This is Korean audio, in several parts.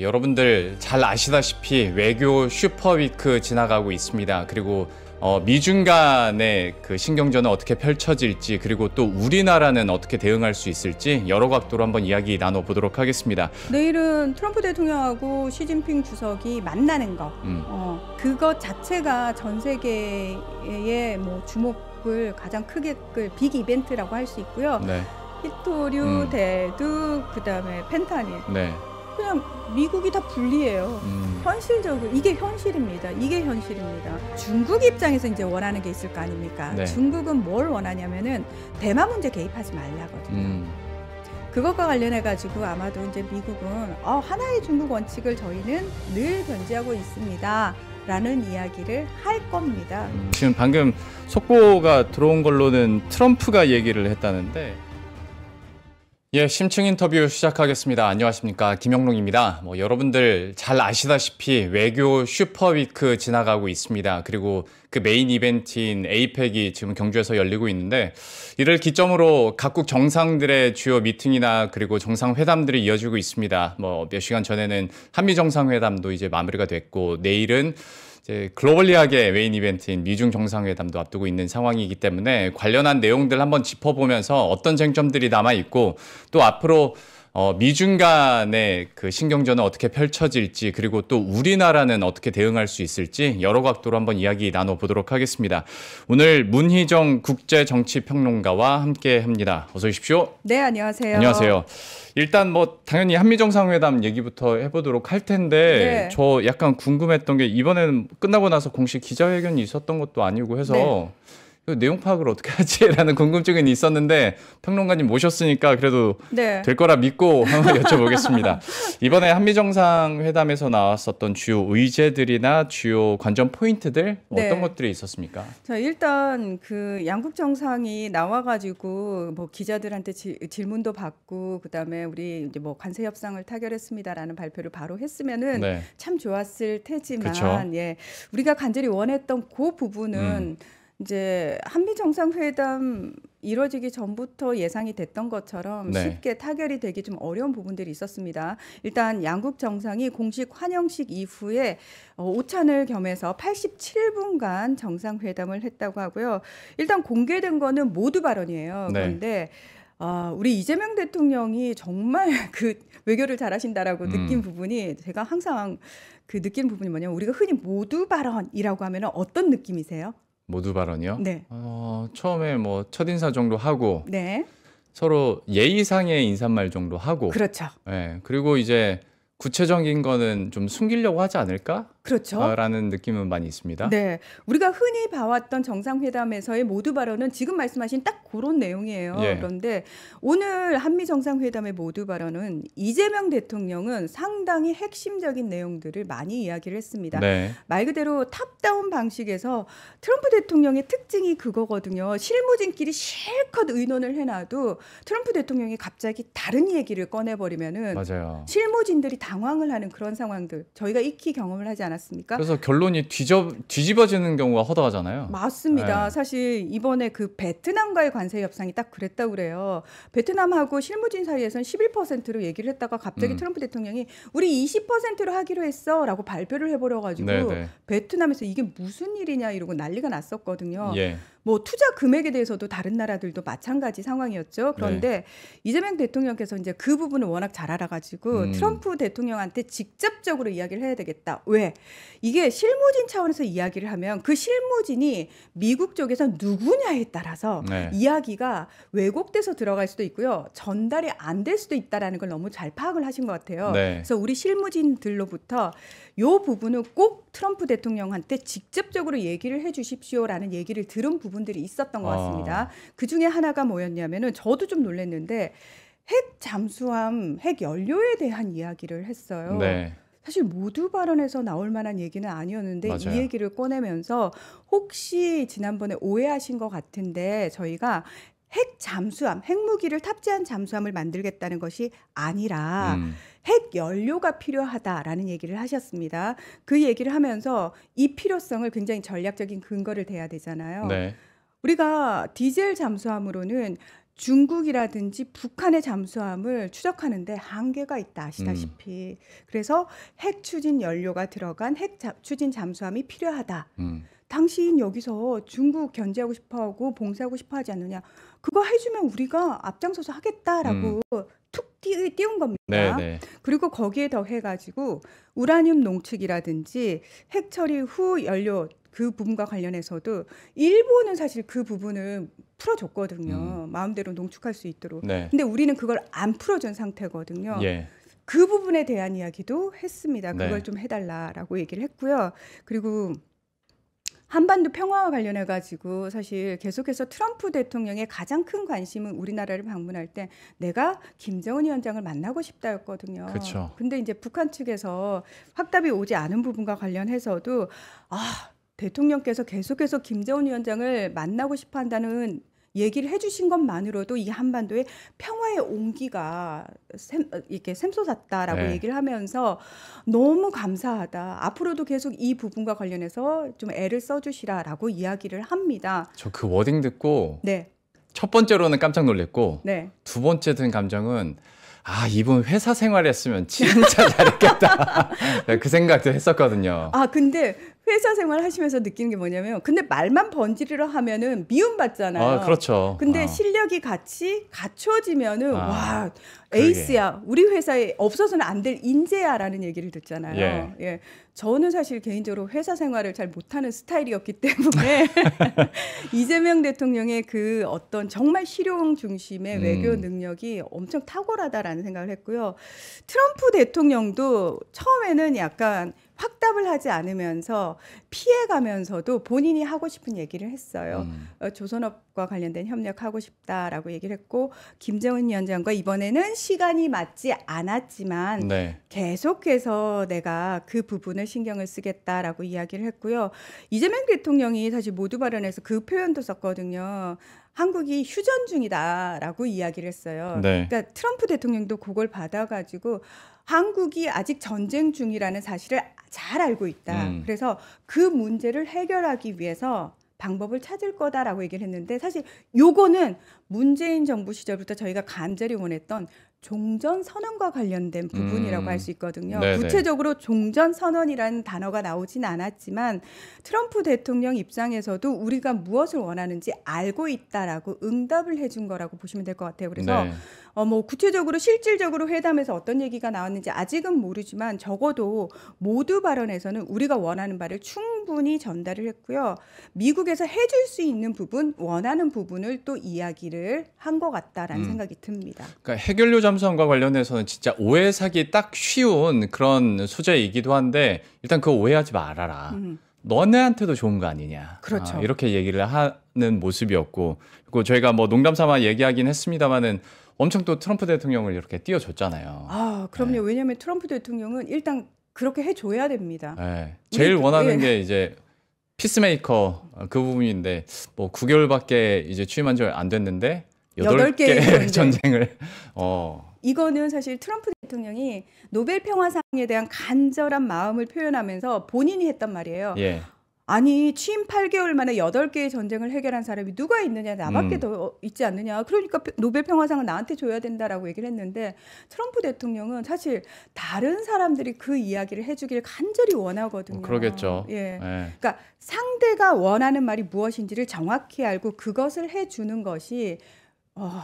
여러분들 잘 아시다시피 외교 슈퍼위크 지나가고 있습니다. 그리고 미중 간의 그 신경전은 어떻게 펼쳐질지, 그리고 또 우리나라는 어떻게 대응할 수 있을지 여러 각도로 한번 이야기 나눠보도록 하겠습니다. 내일은 트럼프 대통령하고 시진핑 주석이 만나는 거, 그것 자체가 전 세계의 뭐 주목을 가장 크게 끌 빅 이벤트라고 할 수 있고요. 네. 히토류, 대두, 그다음에 펜타닐. 네. 그냥 미국이 다 불리해요. 현실적으로 이게 현실입니다. 이게 현실입니다. 중국 입장에서 이제 원하는 게 있을 거 아닙니까? 네. 중국은 뭘 원하냐면은 대만 문제 개입하지 말라거든요. 그것과 관련해 가지고 아마도 이제 미국은 하나의 중국 원칙을 저희는 늘 견지하고 있습니다. 라는 이야기를 할 겁니다. 지금 방금 속보가 들어온 걸로는 트럼프가 얘기를 했다는데, 예, 심층 인터뷰 시작하겠습니다. 안녕하십니까, 김영롱입니다. 여러분들 잘 아시다시피 외교 슈퍼위크 지나가고 있습니다. 그리고 그 메인 이벤트인 에이펙이 지금 경주에서 열리고 있는데, 이를 기점으로 각국 정상들의 주요 미팅이나 그리고 정상회담들이 이어지고 있습니다. 몇 시간 전에는 한미 정상회담도 이제 마무리가 됐고, 내일은 이제 글로벌리하게 메인 이벤트인 미중 정상회담도 앞두고 있는 상황이기 때문에 관련한 내용들 한번 짚어보면서 어떤 쟁점들이 남아있고, 또 앞으로 미중 간의 그 신경전은 어떻게 펼쳐질지, 그리고 또 우리나라는 어떻게 대응할 수 있을지 여러 각도로 한번 이야기 나눠보도록 하겠습니다. 오늘 문희정 국제정치평론가와 함께 합니다. 어서 오십시오. 네, 안녕하세요. 안녕하세요. 일단 당연히 한미정상회담 얘기부터 해보도록 할 텐데, 네. 저 약간 궁금했던 게, 이번에는 끝나고 나서 공식 기자회견이 있었던 것도 아니고 해서 네. 내용 파악을 어떻게 하지라는 궁금증은 있었는데, 평론가님 모셨으니까 그래도 네. 될 거라 믿고 한번 여쭤보겠습니다. 이번에 한미정상회담에서 나왔었던 주요 의제들이나 주요 관전 포인트들 어떤 것들이 있었습니까? 자, 일단 그 양국 정상이 나와가지고 기자들한테 질문도 받고, 그다음에 우리 이제 관세 협상을 타결했습니다라는 발표를 바로 했으면은 네. 참 좋았을 테지만, 그쵸? 예, 우리가 간절히 원했던 그 부분은 이제 한미 정상회담 이루어지기 전부터 예상이 됐던 것처럼 네. 쉽게 타결이 되기 좀 어려운 부분들이 있었습니다. 일단 양국 정상이 공식 환영식 이후에 오찬을 겸해서 87분간 정상회담을 했다고 하고요. 일단 공개된 거는 모두 발언이에요. 네. 그런데 우리 이재명 대통령이 정말 그 외교를 잘하신다라고 느낀 부분이, 제가 항상 그 느낀 부분이 뭐냐면, 우리가 흔히 모두 발언이라고 하면 어떤 느낌이세요? 모두 발언이요? 네. 처음에 첫인사 정도 하고, 네. 서로 예의상의 인사말 정도 하고, 그렇죠. 네. 그리고 이제 구체적인 거는 좀 숨기려고 하지 않을까? 그렇죠. 라는 느낌은 많이 있습니다. 네. 우리가 흔히 봐왔던 정상회담에서의 모두 발언은 지금 말씀하신 딱 그런 내용이에요. 예. 그런데 오늘 한미 정상회담의 모두 발언은 이재명 대통령은 상당히 핵심적인 내용들을 많이 이야기를 했습니다. 네. 말 그대로 탑다운 방식에서 트럼프 대통령의 특징이 그거거든요. 실무진끼리 실컷 의논을 해놔도 트럼프 대통령이 갑자기 다른 얘기를 꺼내버리면은 맞아요. 실무진들이 당황을 하는 그런 상황들 저희가 익히 경험을 하지 않았습니까? 그래서 결론이 뒤집어지는 경우가 허다하잖아요. 맞습니다. 네. 사실 이번에 그 베트남과의 관세 협상이 딱 그랬다고 그래요. 베트남하고 실무진 사이에서는 11%로 얘기를 했다가 갑자기 트럼프 대통령이 우리 20%로 하기로 했어 라고 발표를 해버려가지고 네네. 베트남에서 이게 무슨 일이냐 이러고 난리가 났었거든요. 예. 투자 금액에 대해서도 다른 나라들도 마찬가지 상황이었죠. 그런데 네. 이재명 대통령께서 이제 그 부분을 워낙 잘 알아가지고 트럼프 대통령한테 직접적으로 이야기를 해야 되겠다. 왜? 이게 실무진 차원에서 이야기를 하면 그 실무진이 미국 쪽에서 누구냐에 따라서 네. 이야기가 왜곡돼서 들어갈 수도 있고요. 전달이 안 될 수도 있다라는 걸 너무 잘 파악을 하신 것 같아요. 네. 그래서 우리 실무진들로부터 이 부분은 꼭 트럼프 대통령한테 직접적으로 얘기를 해 주십시오라는 얘기를 들은 부분들이 있었던 것 같습니다. 그중에 하나가 뭐였냐면은 저도 좀 놀랐는데 핵 잠수함, 핵 연료에 대한 이야기를 했어요. 네. 사실 모두 발언에서 나올 만한 얘기는 아니었는데 맞아요. 이 얘기를 꺼내면서 혹시 지난번에 오해하신 것 같은데 저희가 핵 잠수함, 핵무기를 탑재한 잠수함을 만들겠다는 것이 아니라 핵 연료가 필요하다라는 얘기를 하셨습니다. 그 얘기를 하면서 이 필요성을 굉장히 전략적인 근거를 대야 되잖아요. 네. 우리가 디젤 잠수함으로는 중국이라든지 북한의 잠수함을 추적하는데 한계가 있다 아시다시피. 그래서 핵 추진 연료가 들어간 추진 잠수함이 필요하다. 당신 여기서 중국 견제하고 싶어하고 봉쇄하고 싶어하지 않느냐. 그거 해주면 우리가 앞장서서 하겠다라고 툭 띄운 겁니다. 네네. 그리고 거기에 더해가지고 우라늄 농축이라든지 핵 처리 후 연료 그 부분과 관련해서도 일본은 사실 그 부분을 풀어줬거든요. 마음대로 농축할 수 있도록. 네. 근데 우리는 그걸 안 풀어준 상태거든요. 예. 그 부분에 대한 이야기도 했습니다. 그걸 네. 좀 해달라라고 얘기를 했고요. 그리고 한반도 평화와 관련해 가지고 사실 계속해서 트럼프 대통령의 가장 큰 관심은 우리나라를 방문할 때 내가 김정은 위원장을 만나고 싶다였거든요. 그쵸. 근데 이제 북한 측에서 확답이 오지 않은 부분과 관련해서도 대통령께서 계속해서 김정은 위원장을 만나고 싶어 한다는 얘기를 해주신 것만으로도 이 한반도에 평화의 온기가 이렇게 샘솟았다라고 네. 얘기를 하면서 너무 감사하다. 앞으로도 계속 이 부분과 관련해서 좀 애를 써주시라라고 이야기를 합니다. 저 그 워딩 듣고 네, 첫 번째로는 깜짝 놀랐고 네. 두 번째 든 감정은 이분 회사 생활했으면 진짜 잘했겠다. 네, 그 생각도 했었거든요. 근데 회사 생활 하시면서 느끼는 게 뭐냐면, 근데 말만 번지르르 하면은 미움받잖아요. 그렇죠. 근데 실력이 같이 갖춰지면은 와, 그러게. 에이스야. 우리 회사에 없어서는 안 될 인재야라는 얘기를 듣잖아요. 예. 저는 사실 개인적으로 회사 생활을 잘 못하는 스타일이었기 때문에 이재명 대통령의 그 어떤 정말 실용 중심의 외교 능력이 엄청 탁월하다라는 생각을 했고요. 트럼프 대통령도 처음에는 약간 확답을 하지 않으면서 피해가면서도 본인이 하고 싶은 얘기를 했어요. 조선업과 관련된 협력하고 싶다라고 얘기를 했고, 김정은 위원장과 이번에는 시간이 맞지 않았지만 네. 계속해서 내가 그 부분을 신경을 쓰겠다라고 이야기를 했고요. 이재명 대통령이 사실 모두 발언에서 그 표현도 썼거든요. 한국이 휴전 중이다라고 이야기를 했어요. 네. 그러니까 트럼프 대통령도 그걸 받아가지고 한국이 아직 전쟁 중이라는 사실을 잘 알고 있다. 그래서 그 문제를 해결하기 위해서 방법을 찾을 거다라고 얘기를 했는데, 사실 요거는 문재인 정부 시절부터 저희가 간절히 원했던 종전선언과 관련된 부분이라고 할 수 있거든요. 네네. 구체적으로 종전선언이라는 단어가 나오진 않았지만 트럼프 대통령 입장에서도 우리가 무엇을 원하는지 알고 있다라고 응답을 해준 거라고 보시면 될 것 같아요. 그래서 네. 뭐 구체적으로 실질적으로 회담에서 어떤 얘기가 나왔는지 아직은 모르지만 적어도 모두 발언에서는 우리가 원하는 바를 충분히 전달을 했고요. 미국에서 해줄 수 있는 부분, 원하는 부분을 또 이야기를 한 것 같다라는 생각이 듭니다. 그러니까 핵연료 잠수함과 관련해서는 진짜 오해 사기 딱 쉬운 그런 소재이기도 한데, 일단 그거 오해하지 말아라. 너네한테도 좋은 거 아니냐. 그렇죠. 이렇게 얘기를 하는 모습이었고, 그리고 저희가 뭐 농담 삼아 얘기하긴 했습니다만은 엄청 또 트럼프 대통령을 이렇게 띄워줬잖아요. 그럼요. 왜냐하면 트럼프 대통령은 일단 그렇게 해줘야 됩니다. 네. 제일 원하는 게 이제 피스메이커 그 부분인데, 뭐 9개월밖에 이제 취임한 지 안 됐는데 8개의 전쟁을 이거는 사실 트럼프 대통령이 노벨 평화상에 대한 간절한 마음을 표현하면서 본인이 했단 말이에요. 예. 아니 취임 8개월 만에 8개의 전쟁을 해결한 사람이 누가 있느냐, 나밖에 더 있지 않느냐. 그러니까 노벨 평화상은 나한테 줘야 된다라고 얘기를 했는데, 트럼프 대통령은 사실 다른 사람들이 그 이야기를 해주길 간절히 원하거든요. 그러겠죠. 예. 그러니까 상대가 원하는 말이 무엇인지를 정확히 알고 그것을 해주는 것이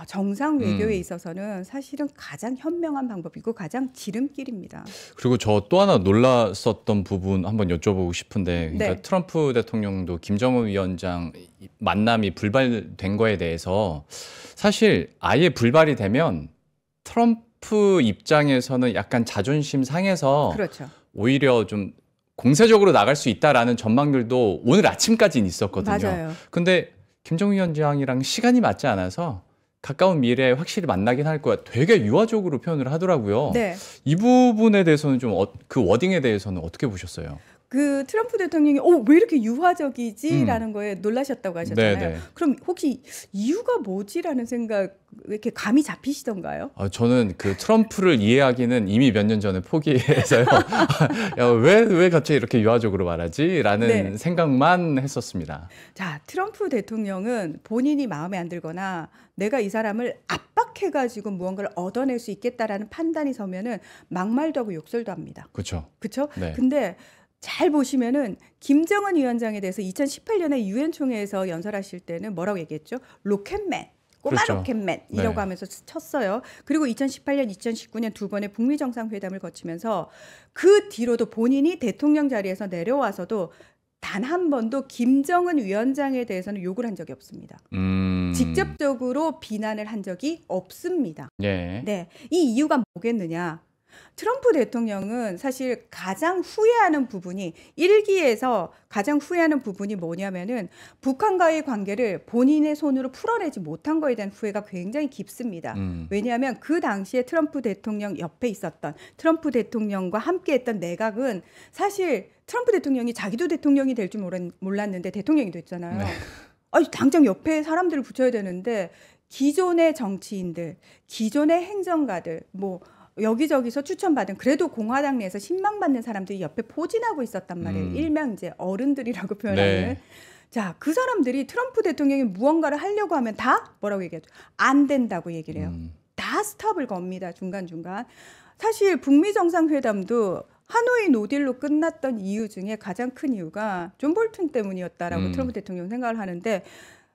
정상 외교에 있어서는 사실은 가장 현명한 방법이고 가장 지름길입니다. 그리고 저 또 하나 놀랐었던 부분 한번 여쭤보고 싶은데, 그러니까 네. 트럼프 대통령도 김정은 위원장 만남이 불발된 거에 대해서 사실 아예 불발이 되면 트럼프 입장에서는 약간 자존심 상해서 그렇죠. 오히려 좀 공세적으로 나갈 수 있다라는 전망들도 오늘 아침까지는 있었거든요. 맞아요. 근데 김정은 위원장이랑 시간이 맞지 않아서 가까운 미래에 확실히 만나긴 할 거야. 되게 유화적으로 표현을 하더라고요. 네. 이 부분에 대해서는 좀 그 워딩에 대해서는 어떻게 보셨어요? 그 트럼프 대통령이 왜 이렇게 유화적이지라는 거에 놀라셨다고 하셨잖아요. 네네. 그럼 혹시 이유가 뭐지라는 생각 이렇게 감이 잡히시던가요? 저는 그 트럼프를 이해하기는 이미 몇 년 전에 포기해서요. 야, 왜 갑자기 이렇게 유화적으로 말하지? 라는 네. 생각만 했었습니다. 자, 트럼프 대통령은 본인이 마음에 안 들거나 내가 이 사람을 압박해가지고 무언가를 얻어낼 수 있겠다라는 판단이 서면은 막말도 하고 욕설도 합니다. 그렇죠. 그렇죠? 네. 근데 잘 보시면은 김정은 위원장에 대해서 2018년에 유엔 총회에서 연설하실 때는 뭐라고 얘기했죠? 로켓맨. 꼬마 그렇죠. 로켓맨이라고 네. 하면서 쳤어요. 그리고 2018년, 2019년 두 번의 북미 정상회담을 거치면서 그 뒤로도 본인이 대통령 자리에서 내려와서도 단 한 번도 김정은 위원장에 대해서는 욕을 한 적이 없습니다. 직접적으로 비난을 한 적이 없습니다. 예. 네, 이 이유가 뭐겠느냐? 트럼프 대통령은 사실 가장 후회하는 부분이 일기에서 가장 후회하는 부분이 뭐냐면은 북한과의 관계를 본인의 손으로 풀어내지 못한 거에 대한 후회가 굉장히 깊습니다. 왜냐하면 그 당시에 트럼프 대통령 옆에 있었던 트럼프 대통령과 함께했던 내각은 사실 트럼프 대통령이 자기도 대통령이 될 줄 몰랐는데 대통령이 됐잖아요. 네. 아니, 당장 옆에 사람들을 붙여야 되는데 기존의 정치인들, 기존의 행정가들, 뭐 여기저기서 추천받은 그래도 공화당 내에서 신망받는 사람들이 옆에 포진하고 있었단 말이에요. 일명 이제 어른들이라고 표현하는. 네. 자, 그 사람들이 트럼프 대통령이 무언가를 하려고 하면 다 뭐라고 얘기하죠? 안 된다고 얘기를 해요. 다 스톱을 겁니다. 중간중간. 사실 북미 정상회담도 하노이 노딜로 끝났던 이유 중에 가장 큰 이유가 존 볼튼 때문이었다라고 트럼프 대통령 생각을 하는데,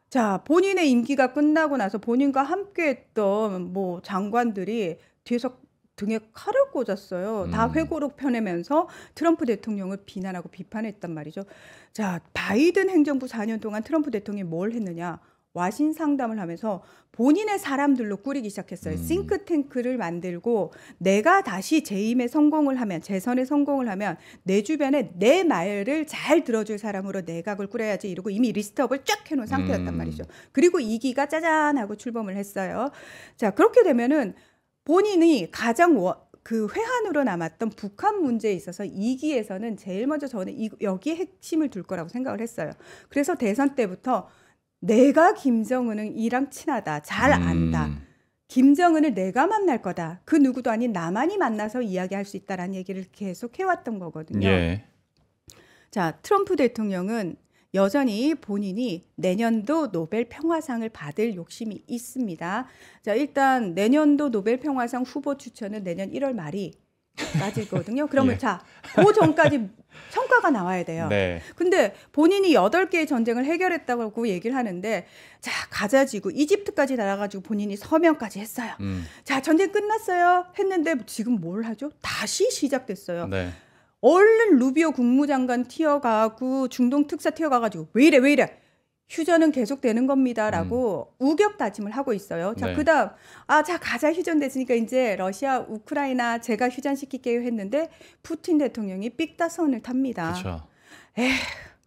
자, 본인의 임기가 끝나고 나서 본인과 함께했던 뭐 장관들이 뒤에서 등에 칼을 꽂았어요. 다 회고록 펴내면서 트럼프 대통령을 비난하고 비판했단 말이죠. 자, 바이든 행정부 4년 동안 트럼프 대통령이 뭘 했느냐? 와신 상담을 하면서 본인의 사람들로 꾸리기 시작했어요. 싱크탱크를 만들고 내가 다시 재임에 성공을 하면, 재선에 성공을 하면 내 주변에 내 말을 잘 들어줄 사람으로 내각을 꾸려야지 이러고 이미 리스트업을 쫙 해놓은 상태였단 말이죠. 그리고 2기가 짜잔 하고 출범을 했어요. 자, 그렇게 되면은 본인이 가장 그 회한으로 남았던 북한 문제에 있어서 2기에서는 제일 먼저 저는 여기에 핵심을 둘 거라고 생각을 했어요. 그래서 대선 때부터 내가 김정은은 이랑 친하다, 잘 안다, 김정은을 내가 만날 거다, 그 누구도 아닌 나만이 만나서 이야기할 수 있다라는 얘기를 계속 해왔던 거거든요. 예. 자, 트럼프 대통령은 여전히 본인이 내년도 노벨 평화상을 받을 욕심이 있습니다. 자, 일단 내년도 노벨 평화상 후보 추천은 내년 1월 말이 맞을거든요. 그러면 예. 자, 그 전까지 성과가 나와야 돼요. 네. 근데 본인이 8개의 전쟁을 해결했다고 얘기를 하는데, 자, 가자지구 이집트까지 날아가지고 본인이 서명까지 했어요. 자, 전쟁 끝났어요 했는데 지금 뭘 하죠? 다시 시작됐어요. 네. 얼른 루비오 국무장관 튀어가고 중동 특사 튀어가가지고 왜 이래 휴전은 계속되는 겁니다라고 우격다짐을 하고 있어요. 자, 네. 그다음 자, 가자 휴전됐으니까 이제 러시아 우크라이나 제가 휴전시킬게요 했는데 푸틴 대통령이 삑다선을 탑니다. 그렇죠.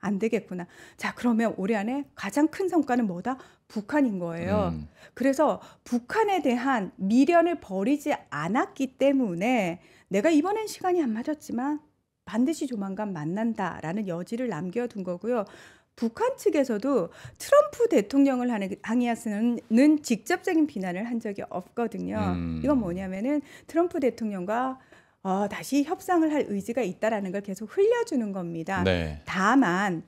안 되겠구나. 자, 그러면 올해 안에 가장 큰 성과는 뭐다? 북한인 거예요. 그래서 북한에 대한 미련을 버리지 않았기 때문에 내가 이번엔 시간이 안 맞았지만 반드시 조만간 만난다라는 여지를 남겨둔 거고요. 북한 측에서도 트럼프 대통령을 향해서는 직접적인 비난을 한 적이 없거든요. 이건 뭐냐면은 트럼프 대통령과 다시 협상을 할 의지가 있다라는 걸 계속 흘려주는 겁니다. 네. 다만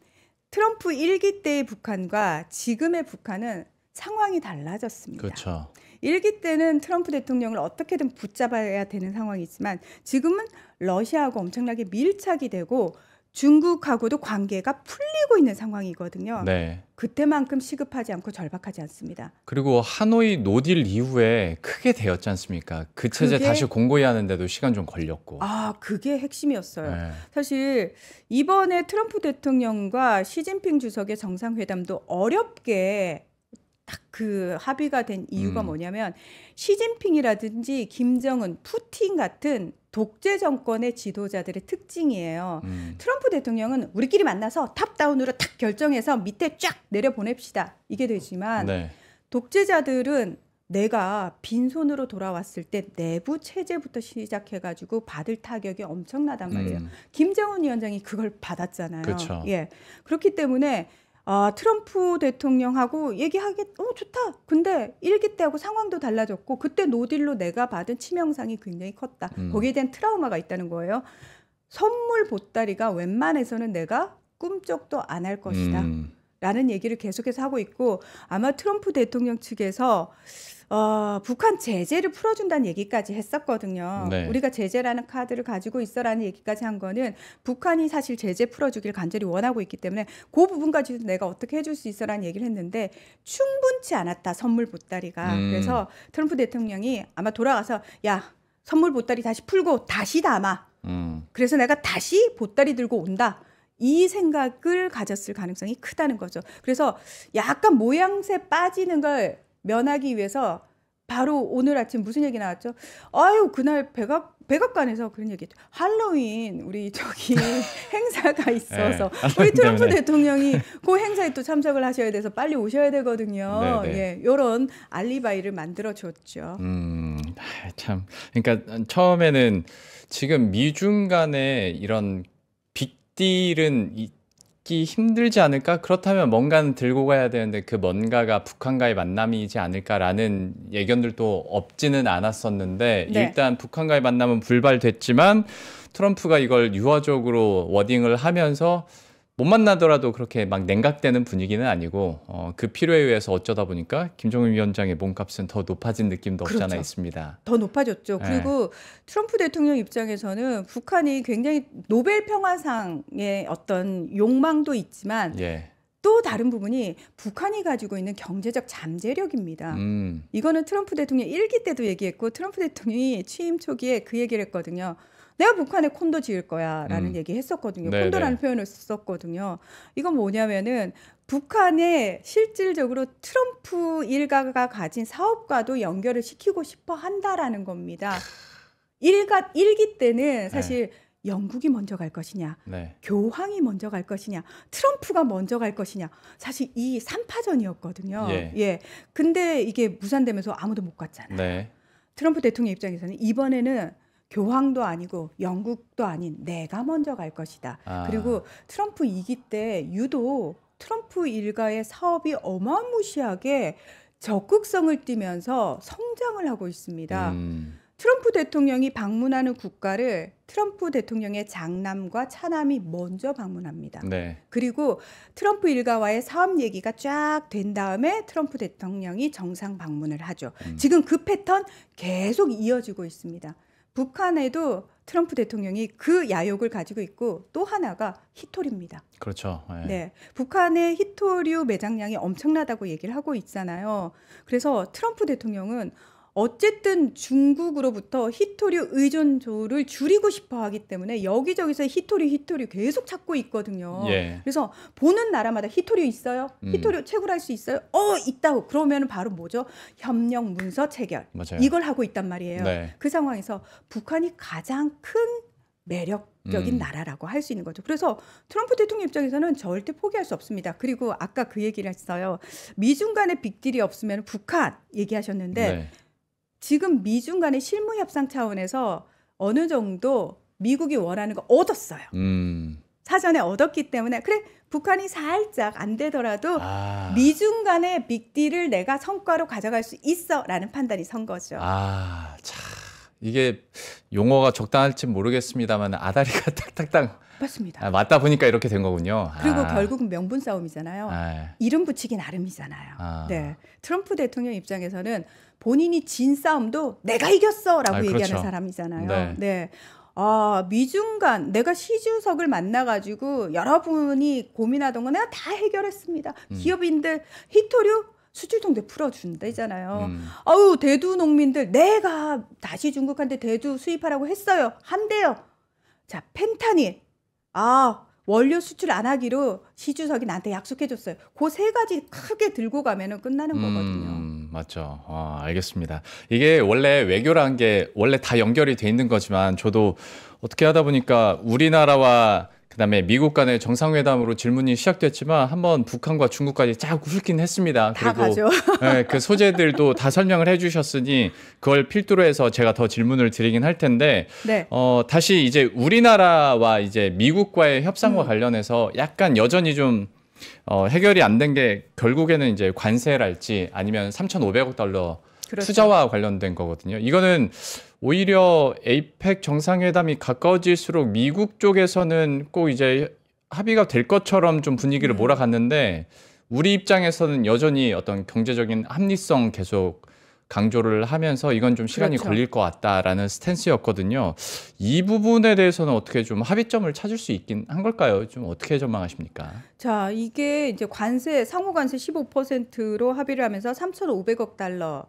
트럼프 1기 때의 북한과 지금의 북한은 상황이 달라졌습니다. 그렇죠. 1기 때는 트럼프 대통령을 어떻게든 붙잡아야 되는 상황이지만 지금은 러시아하고 엄청나게 밀착이 되고 중국하고도 관계가 풀리고 있는 상황이거든요. 네. 그때만큼 시급하지 않고 절박하지 않습니다. 그리고 하노이 노딜 이후에 크게 되었지 않습니까? 그 체제 그게- 다시 공고히 하는데도 시간 좀 걸렸고. 그게 핵심이었어요. 네. 사실 이번에 트럼프 대통령과 시진핑 주석의 정상회담도 어렵게 딱 그 합의가 된 이유가 뭐냐면 시진핑이라든지 김정은, 푸틴 같은 독재 정권의 지도자들의 특징이에요. 트럼프 대통령은 우리끼리 만나서 탑다운으로 딱 결정해서 밑에 쫙 내려보냅시다. 이게 되지만 네. 독재자들은 내가 빈손으로 돌아왔을 때 내부 체제부터 시작해가지고 받을 타격이 엄청나단 말이에요. 김정은 위원장이 그걸 받았잖아요. 그렇죠. 예. 그렇기 때문에 트럼프 대통령하고 얘기하기 좋다. 근데 일기 때하고 상황도 달라졌고 그때 노딜로 내가 받은 치명상이 굉장히 컸다. 거기에 대한 트라우마가 있다는 거예요. 선물 보따리가 웬만해서는 내가 꿈쩍도 안 할 것이다. 라는 얘기를 계속해서 하고 있고 아마 트럼프 대통령 측에서 북한 제재를 풀어준다는 얘기까지 했었거든요. 네. 우리가 제재라는 카드를 가지고 있어라는 얘기까지 한 거는 북한이 사실 제재 풀어주길 간절히 원하고 있기 때문에 그 부분까지도 내가 어떻게 해줄 수 있어라는 얘기를 했는데 충분치 않았다. 선물 보따리가. 그래서 트럼프 대통령이 아마 돌아가서 야 선물 보따리 다시 풀고 다시 담아. 그래서 내가 다시 보따리 들고 온다. 이 생각을 가졌을 가능성이 크다는 거죠. 그래서 약간 모양새 빠지는 걸 면하기 위해서 바로 오늘 아침 무슨 얘기 나왔죠? 아유 그날 백악관에서 그런 얘기했죠. 할로윈 우리 저기 행사가 있어서 우리 트럼프 대통령이 그 행사에 또 참석을 하셔야 돼서 빨리 오셔야 되거든요. 예, 이런 알리바이를 만들어줬죠. 참 그러니까 처음에는 지금 미중 간에 이런 빅딜은 있기 힘들지 않을까? 그렇다면 뭔가는 들고 가야 되는데 그 뭔가가 북한과의 만남이지 않을까라는 예견들도 없지는 않았었는데 네. 일단 북한과의 만남은 불발됐지만 트럼프가 이걸 유화적으로 워딩을 하면서 못 만나더라도 그렇게 막 냉각되는 분위기는 아니고 그 필요에 의해서 어쩌다 보니까 김정은 위원장의 몸값은 더 높아진 느낌도 없지 않아 그렇죠. 있습니다. 더 높아졌죠. 네. 그리고 트럼프 대통령 입장에서는 북한이 굉장히 노벨 평화상의 어떤 욕망도 있지만 예. 또 다른 부분이 북한이 가지고 있는 경제적 잠재력입니다. 이거는 트럼프 대통령 일기 때도 얘기했고 트럼프 대통령이 취임 초기에 그 얘기를 했거든요. 내가 북한에 콘도 지을 거야 라는 얘기 했었거든요. 네네. 콘도라는 표현을 썼거든요. 이건 뭐냐면은 북한에 실질적으로 트럼프 일가가 가진 사업과도 연결을 시키고 싶어 한다라는 겁니다. 일기 때는 사실 영국이 먼저 갈 것이냐, 네. 교황이 먼저 갈 것이냐, 트럼프가 먼저 갈 것이냐. 사실 이 3파전이었거든요. 예. 근데 이게 무산되면서 아무도 못 갔잖아요. 네. 트럼프 대통령 입장에서는 이번에는 교황도 아니고 영국도 아닌 내가 먼저 갈 것이다. 그리고 트럼프 2기 때 유독 트럼프 일가의 사업이 어마무시하게 적극성을 띠면서 성장을 하고 있습니다. 트럼프 대통령이 방문하는 국가를 트럼프 대통령의 장남과 차남이 먼저 방문합니다. 네. 그리고 트럼프 일가와의 사업 얘기가 쫙 된 다음에 트럼프 대통령이 정상 방문을 하죠. 지금 그 패턴 계속 이어지고 있습니다. 북한에도 트럼프 대통령이 그 야욕을 가지고 있고 또 하나가 히토리입니다. 그렇죠. 네, 북한의 히토류 매장량이 엄청나다고 얘기를 하고 있잖아요. 그래서 트럼프 대통령은 어쨌든 중국으로부터 히토류 의존도를 줄이고 싶어 하기 때문에 여기저기서 히토류 계속 찾고 있거든요. 예. 그래서 보는 나라마다 히토류 있어요? 히토류 채굴할 수 있어요? 있다고. 그러면 바로 뭐죠? 협력 문서 체결. 맞아요. 이걸 하고 있단 말이에요. 네. 그 상황에서 북한이 가장 큰 매력적인 나라라고 할 수 있는 거죠. 그래서 트럼프 대통령 입장에서는 절대 포기할 수 없습니다. 그리고 아까 그 얘기를 했어요. 미중 간의 빅딜이 없으면 북한 얘기하셨는데 네. 지금 미중 간의 실무 협상 차원에서 어느 정도 미국이 원하는 거 얻었어요. 사전에 얻었기 때문에 그래 북한이 살짝 안 되더라도 미중 간의 빅딜을 내가 성과로 가져갈 수 있어라는 판단이 선 거죠. 참 이게 용어가 적당할지 모르겠습니다만 아다리가 딱딱딱 맞습니다. 맞다 보니까 이렇게 된 거군요. 그리고 결국은 명분 싸움이잖아요. 이름 붙이기 나름이잖아요. 네, 트럼프 대통령 입장에서는 본인이 진 싸움도 내가 이겼어라고 얘기하는 그렇죠. 사람이잖아요. 네. 미중 간 내가 시 주석을 만나가지고 여러분이 고민하던 거 내가 다 해결했습니다. 기업인들 히토류 수출 통제 풀어준다잖아요. 대두 농민들 내가 다시 중국한테 대두 수입하라고 했어요. 한대요. 자, 펜타닐. 원료 수출 안 하기로 시 주석이 나한테 약속해줬어요. 그 세 가지 크게 들고 가면은 끝나는 거거든요. 맞죠. 알겠습니다. 이게 원래 외교라는 게 원래 다 연결이 돼 있는 거지만 저도 어떻게 하다 보니까 우리나라와 그다음에 미국 간의 정상회담으로 질문이 시작됐지만 한번 북한과 중국까지 쫙 훑긴 했습니다. 다 그리고 가죠. 그 소재들도 다 설명을 해주셨으니 그걸 필두로 해서 제가 더 질문을 드리긴 할 텐데 네. 다시 이제 우리나라와 이제 미국과의 협상과 관련해서 약간 여전히 좀 해결이 안 된 게 결국에는 이제 관세랄지 아니면 3,500억 달러 그렇죠. 투자와 관련된 거거든요. 이거는 오히려 에이펙 정상회담이 가까워질수록 미국 쪽에서는 꼭 이제 합의가 될 것처럼 좀 분위기를 몰아갔는데 우리 입장에서는 여전히 어떤 경제적인 합리성 계속 강조를 하면서 이건 좀 시간이 그렇죠. 걸릴 것 같다라는 스탠스였거든요. 이 부분에 대해서는 어떻게 좀 합의점을 찾을 수 있긴 한 걸까요? 좀 어떻게 전망하십니까? 자, 이게 이제 관세, 상호 관세 15%로 합의를 하면서 3,500억 달러.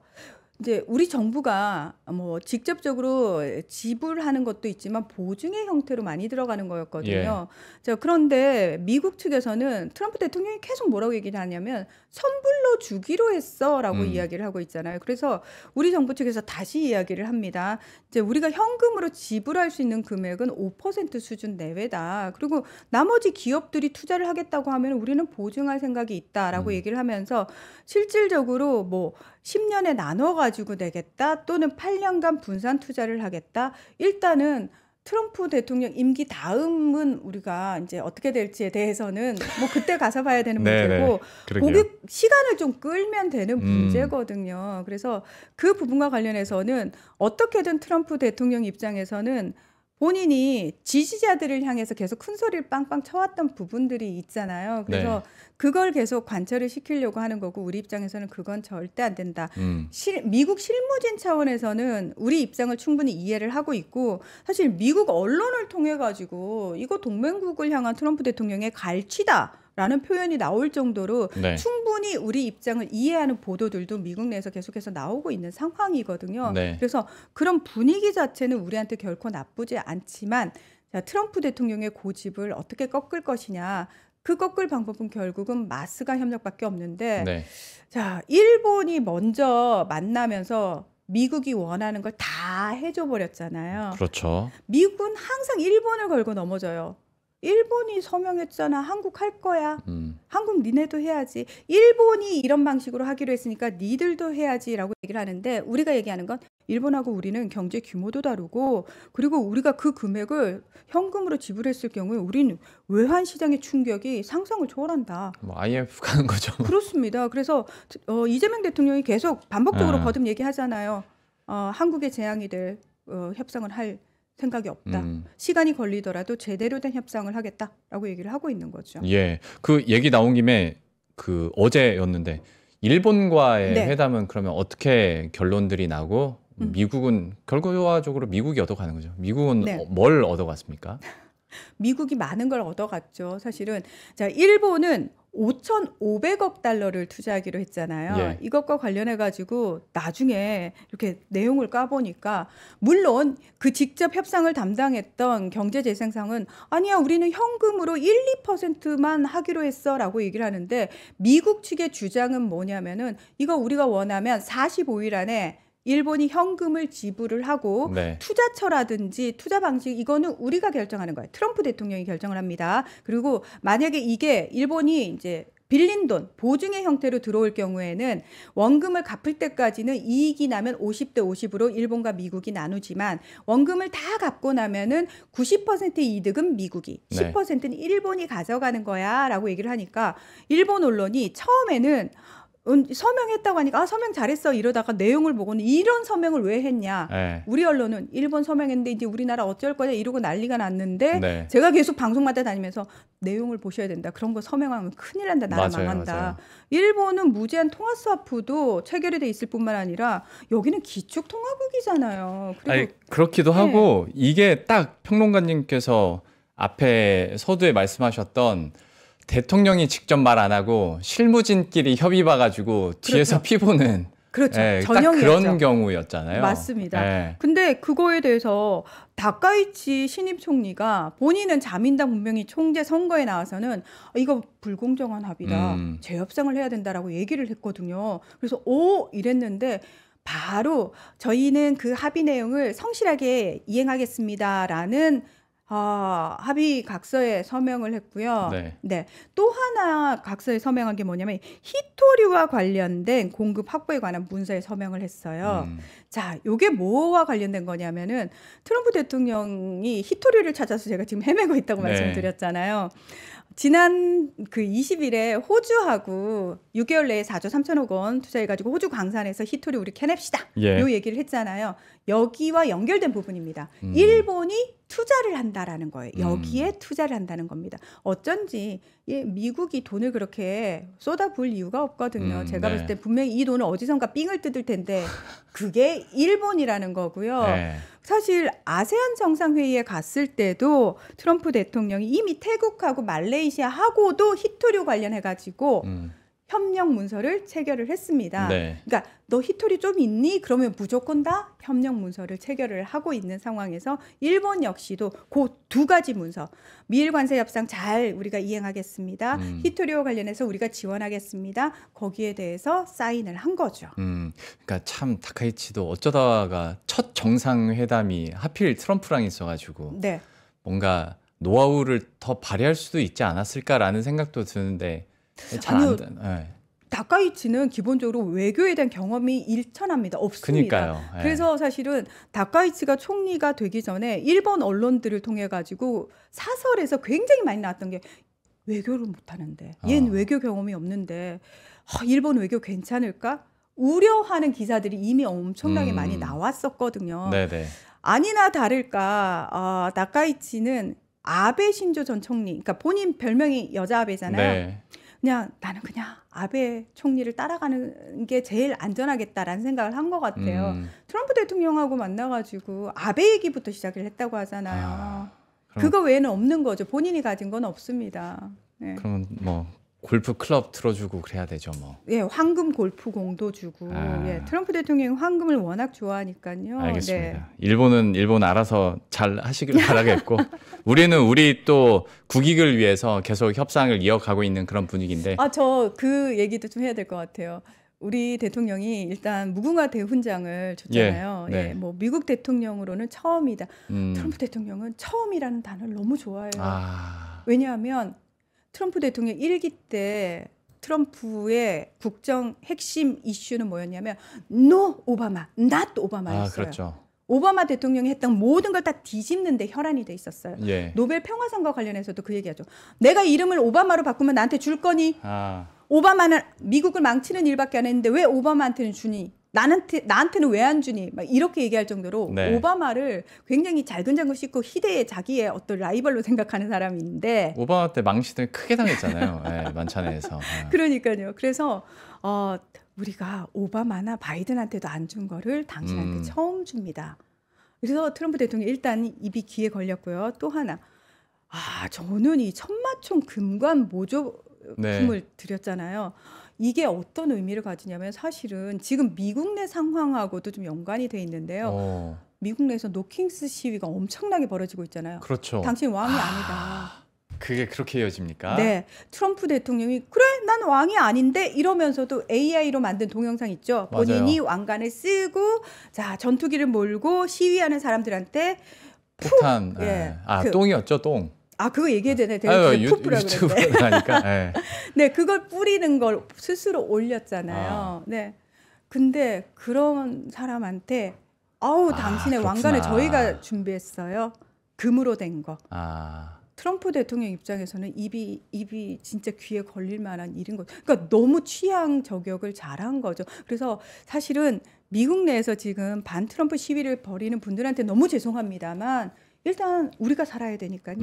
이제 우리 정부가 뭐 직접적으로 지불하는 것도 있지만 보증의 형태로 많이 들어가는 거였거든요. 자, 그런데 미국 측에서는 트럼프 대통령이 계속 뭐라고 얘기를 하냐면 선불로 주기로 했어라고 이야기를 하고 있잖아요. 그래서 우리 정부 측에서 다시 이야기를 합니다. 이제 우리가 현금으로 지불할 수 있는 금액은 5% 수준 내외다. 그리고 나머지 기업들이 투자를 하겠다고 하면 우리는 보증할 생각이 있다라고 얘기를 하면서 실질적으로 뭐 10년에 나눠가지고 내겠다 또는 8년간 분산 투자를 하겠다. 일단은 트럼프 대통령 임기 다음은 우리가 이제 어떻게 될지에 대해서는 뭐 그때 가서 봐야 되는 문제고 거기 시간을 좀 끌면 되는 문제거든요. 그래서 그 부분과 관련해서는 어떻게든 트럼프 대통령 입장에서는 본인이 지지자들을 향해서 계속 큰 소리를 빵빵 쳐왔던 부분들이 있잖아요. 그래서 그걸 계속 관철을 시키려고 하는 거고 우리 입장에서는 그건 절대 안 된다. 미국 실무진 차원에서는 우리 입장을 충분히 이해를 하고 있고 사실 미국 언론을 통해 가지고 이거 동맹국을 향한 트럼프 대통령의 갈취다. 라는 표현이 나올 정도로 충분히 우리 입장을 이해하는 보도들도 미국 내에서 계속해서 나오고 있는 상황이거든요. 그래서 그런 분위기 자체는 우리한테 결코 나쁘지 않지만 자, 트럼프 대통령의 고집을 어떻게 꺾을 것이냐. 그 꺾을 방법은 결국은 마스가 협력밖에 없는데 자, 일본이 먼저 만나면서 미국이 원하는 걸 다 해줘 버렸잖아요. 그렇죠. 미국은 항상 일본을 걸고 넘어져요. 일본이 서명했잖아. 한국 할 거야. 한국 니네도 해야지. 일본이 이런 방식으로 하기로 했으니까 니들도 해야지라고 얘기를 하는데 우리가 얘기하는 건 일본하고 우리는 경제 규모도 다르고 그리고 우리가 그 금액을 현금으로 지불했을 경우에 우리는 외환 시장의 충격이 상상을 초월한다. 뭐 IMF 가는 거죠. 그렇습니다. 그래서 이재명 대통령이 계속 반복적으로 거듭 얘기하잖아요. 한국의 재앙이 될 협상을 할 생각이 없다. 시간이 걸리더라도 제대로 된 협상을 하겠다라고 얘기를 하고 있는 거죠. 예, 그 얘기 나온 김에 그 어제였는데 일본과의 회담은 그러면 어떻게 결론들이 나고 미국은 결과적으로 미국이 얻어가는 거죠. 미국은 뭘 얻어갔습니까? 미국이 많은 걸 얻어갔죠. 사실은 자, 일본은 5,500억 달러를 투자하기로 했잖아요. 이것과 관련해 가지고 나중에 이렇게 내용을 까보니까 물론 그 직접 협상을 담당했던 경제재생상은 아니야 우리는 현금으로 1, 2%만 하기로 했어라고 얘기를 하는데 미국 측의 주장은 뭐냐면은 이거 우리가 원하면 45일 안에 일본이 현금을 지불을 하고 투자처라든지 투자 방식 이거는 우리가 결정하는 거예요. 트럼프 대통령이 결정을 합니다. 그리고 만약에 이게 일본이 이제 빌린 돈, 보증의 형태로 들어올 경우에는 원금을 갚을 때까지는 이익이 나면 50대 50으로 일본과 미국이 나누지만 원금을 다 갚고 나면은 90% 이득은 미국이, 10%는 일본이 가져가는 거야 라고 얘기를 하니까 일본 언론이 처음에는 서명했다고 하니까 아 서명 잘했어 이러다가 내용을 보고는 이런 서명을 왜 했냐. 우리 언론은 일본 서명했는데 이제 우리나라 어쩔 거냐 이러고 난리가 났는데 제가 계속 방송마다 다니면서 내용을 보셔야 된다. 그런 거 서명하면 큰일 난다. 나라 망한다. 일본은 무제한 통화 스와프도 체결이 돼 있을 뿐만 아니라 여기는 기축통화국이잖아요. 그리고 아니, 그렇기도 하고 이게 딱 평론가님께서 앞에 서두에 말씀하셨던 대통령이 직접 말 안 하고 실무진끼리 협의 봐가지고 뒤에서 피보는 딱 그런 경우였잖아요. 맞습니다. 근데 그거에 대해서 다카이치 신임 총리가 본인은 자민당 분명히 총재 선거에 나와서는 이거 불공정한 합의다. 재협상을 해야 된다라고 얘기를 했거든요. 그래서 이랬는데 바로 저희는 그 합의 내용을 성실하게 이행하겠습니다라는 합의 각서에 서명을 했고요. 네. 네. 또 하나 각서에 서명한 게 뭐냐면 히토류와 관련된 공급 확보에 관한 문서에 서명을 했어요. 자, 요게 뭐와 관련된 거냐면은 트럼프 대통령이 히토류를 찾아서 제가 지금 헤매고 있다고 네. 말씀드렸잖아요. 지난 그 20일에 호주하고 6개월 내에 4조 3천억 원 투자해가지고 호주 광산에서 히토류 우리 캐냅시다. 예. 요 얘기를 했잖아요. 여기와 연결된 부분입니다. 일본이 투자를 한다라는 거예요. 여기에 투자를 한다는 겁니다. 어쩐지 미국이 돈을 그렇게 쏟아부을 이유가 없거든요. 제가 네. 봤을 때 분명히 이 돈을 어디선가 삥을 뜯을 텐데 그게 일본이라는 거고요. 네. 사실 아세안 정상회의에 갔을 때도 트럼프 대통령이 이미 태국하고 말레이시아하고도 히토류 관련해가지고 협력 문서를 체결을 했습니다. 네. 그러니까 너 히토리 좀 있니? 그러면 무조건 다 협력 문서를 체결을 하고 있는 상황에서 일본 역시도 그 두 가지 문서 미일 관세 협상 잘 우리가 이행하겠습니다. 히토리와 관련해서 우리가 지원하겠습니다. 거기에 대해서 사인을 한 거죠. 그러니까 참 다카이치도 어쩌다가 첫 정상회담이 하필 트럼프랑 있어가지고 네. 뭔가 노하우를 더 발휘할 수도 있지 않았을까라는 생각도 드는데 잘 아니요. 안 돼. 네. 다카이치는 기본적으로 외교에 대한 경험이 일천합니다. 없습니다. 그러니까요. 예. 그래서 사실은 다카이치가 총리가 되기 전에 일본 언론들을 통해 가지고 사설에서 굉장히 많이 나왔던 게 외교를 못하는데 얜 외교 경험이 없는데 일본 외교 괜찮을까? 우려하는 기사들이 이미 엄청나게 많이 나왔었거든요. 네네. 아니나 다를까 다카이치는 아베 신조 전 총리, 그러니까 본인 별명이 여자 아베잖아요. 네. 나는 그냥 아베 총리를 따라가는 게 제일 안전하겠다라는 생각을 한 것 같아요. 트럼프 대통령하고 만나가지고 아베 얘기부터 시작을 했다고 하잖아요. 그거 외에는 없는 거죠. 본인이 가진 건 없습니다. 네. 그럼 뭐 골프 클럽 들어주고 그래야 되죠, 뭐. 예, 황금 골프공도 주고. 예, 트럼프 대통령이 황금을 워낙 좋아하니까요. 알겠습니다. 네. 일본은 일본 알아서 잘 하시길 바라겠고 우리는 우리 또 국익을 위해서 계속 협상을 이어가고 있는 그런 분위기인데. 저 그 얘기도 좀 해야 될 것 같아요. 우리 대통령이 일단 무궁화 대훈장을 줬잖아요. 예, 네. 예, 뭐 미국 대통령으로는 처음이다. 트럼프 대통령은 처음이라는 단어를 너무 좋아해요. 왜냐하면 트럼프 대통령 1기 때 트럼프의 국정 핵심 이슈는 뭐였냐면 No 오바마, not 오바마였어요. 그렇죠. 오바마 대통령이 했던 모든 걸 다 뒤집는데 혈안이 돼 있었어요. 예. 노벨 평화상과 관련해서도 그 얘기하죠. 내가 이름을 오바마로 바꾸면 나한테 줄 거니? 아, 오바마는 미국을 망치는 일밖에 안 했는데 왜 오바마한테는 주니? 나한테는 왜 안 주니? 막 이렇게 얘기할 정도로 네. 오바마를 굉장히 잘근잘근 씻고 희대의 자기의 어떤 라이벌로 생각하는 사람인데 오바마 때 망신을 크게 당했잖아요. 예, 만찬에서. 그러니까요. 그래서 우리가 오바마나 바이든한테도 안 준 거를 당신한테 처음 줍니다. 그래서 트럼프 대통령이 일단 입이 귀에 걸렸고요. 또 하나, 저는 이 천마총 금관 모조품을 드렸잖아요. 이게 어떤 의미를 가지냐면 사실은 지금 미국 내 상황하고도 좀 연관이 돼 있는데요. 미국 내에서 노킹스 시위가 엄청나게 벌어지고 있잖아요. 그렇죠. 당신 왕이 아니다. 그게 그렇게 이어집니까? 네, 트럼프 대통령이 그래 난 왕이 아닌데 이러면서도 AI로 만든 동영상 있죠. 맞아요. 본인이 왕관을 쓰고 자 전투기를 몰고 시위하는 사람들한테 폭탄. 예, 똥이었죠, 똥. 그거 얘기해야 되네. 내가 푸프라 유튜브로 그랬는데. 하니까. 예. 네, 그걸 뿌리는 걸 스스로 올렸잖아요. 네, 근데 그런 사람한테 당신의 그렇구나. 왕관을 저희가 준비했어요. 금으로 된 거. 트럼프 대통령 입장에서는 입이 진짜 귀에 걸릴 만한 일인 거죠. 그러니까 너무 취향 저격을 잘한 거죠. 그래서 사실은 미국 내에서 지금 반 트럼프 시위를 벌이는 분들한테 너무 죄송합니다만 일단 우리가 살아야 되니까요.